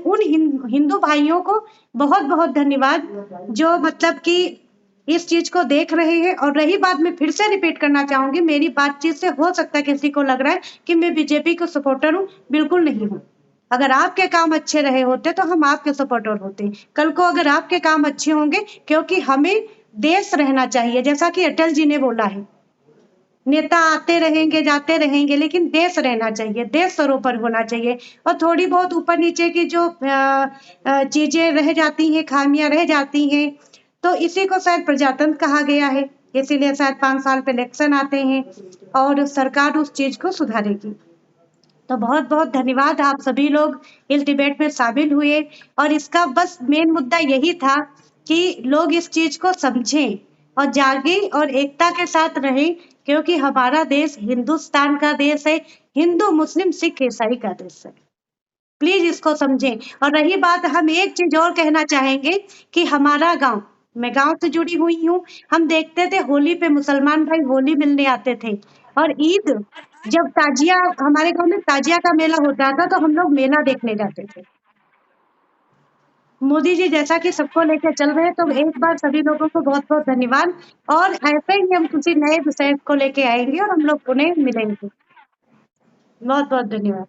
उन हिंदू भाइयों को बहुत बहुत धन्यवाद जो मतलब कि इस चीज को देख रहे हैं। और रही बात, मैं फिर से रिपीट करना चाहूंगी, मेरी बातचीत से हो सकता है किसी को लग रहा है कि मैं बीजेपी को सपोर्टर हूँ, बिल्कुल नहीं हूँ। अगर आपके काम अच्छे रहे होते तो हम आपके सपोर्टर होते। कल को अगर आपके काम अच्छे होंगे, क्योंकि हमें देश रहना चाहिए, जैसा कि अटल जी ने बोला है, नेता आते रहेंगे जाते रहेंगे लेकिन देश रहना चाहिए, देश सरोपर होना चाहिए। और थोड़ी बहुत ऊपर नीचे की जो चीजें रह जाती हैं, खामियां रह जाती हैं, तो इसी को शायद प्रजातंत्र कहा गया है। इसीलिए शायद 5 साल पे इलेक्शन आते हैं और सरकार उस चीज को सुधारेगी। तो बहुत बहुत धन्यवाद, आप सभी लोग इस डिबेट में शामिल हुए। और इसका बस मेन मुद्दा यही था कि लोग इस चीज को समझें और जागे और एकता के साथ रहें, क्योंकि हमारा देश हिंदुस्तान का देश है, हिंदू मुस्लिम सिख ईसाई का देश है। प्लीज इसको समझें। और रही बात, हम एक चीज और कहना चाहेंगे कि हमारा गांव, मैं गांव से जुड़ी हुई हूँ, हम देखते थे होली पे मुसलमान भाई होली मिलने आते थे। और ईद, जब ताजिया, हमारे गांव में ताजिया का मेला होता था तो हम लोग मेला देखने जाते थे। मोदी जी जैसा कि सबको लेकर चल रहे हैं, तो एक बार सभी लोगों को बहुत बहुत धन्यवाद। और ऐसे ही हम किसी नए विषय को लेके आएंगे और हम लोग पुनः मिलेंगे। बहुत बहुत धन्यवाद।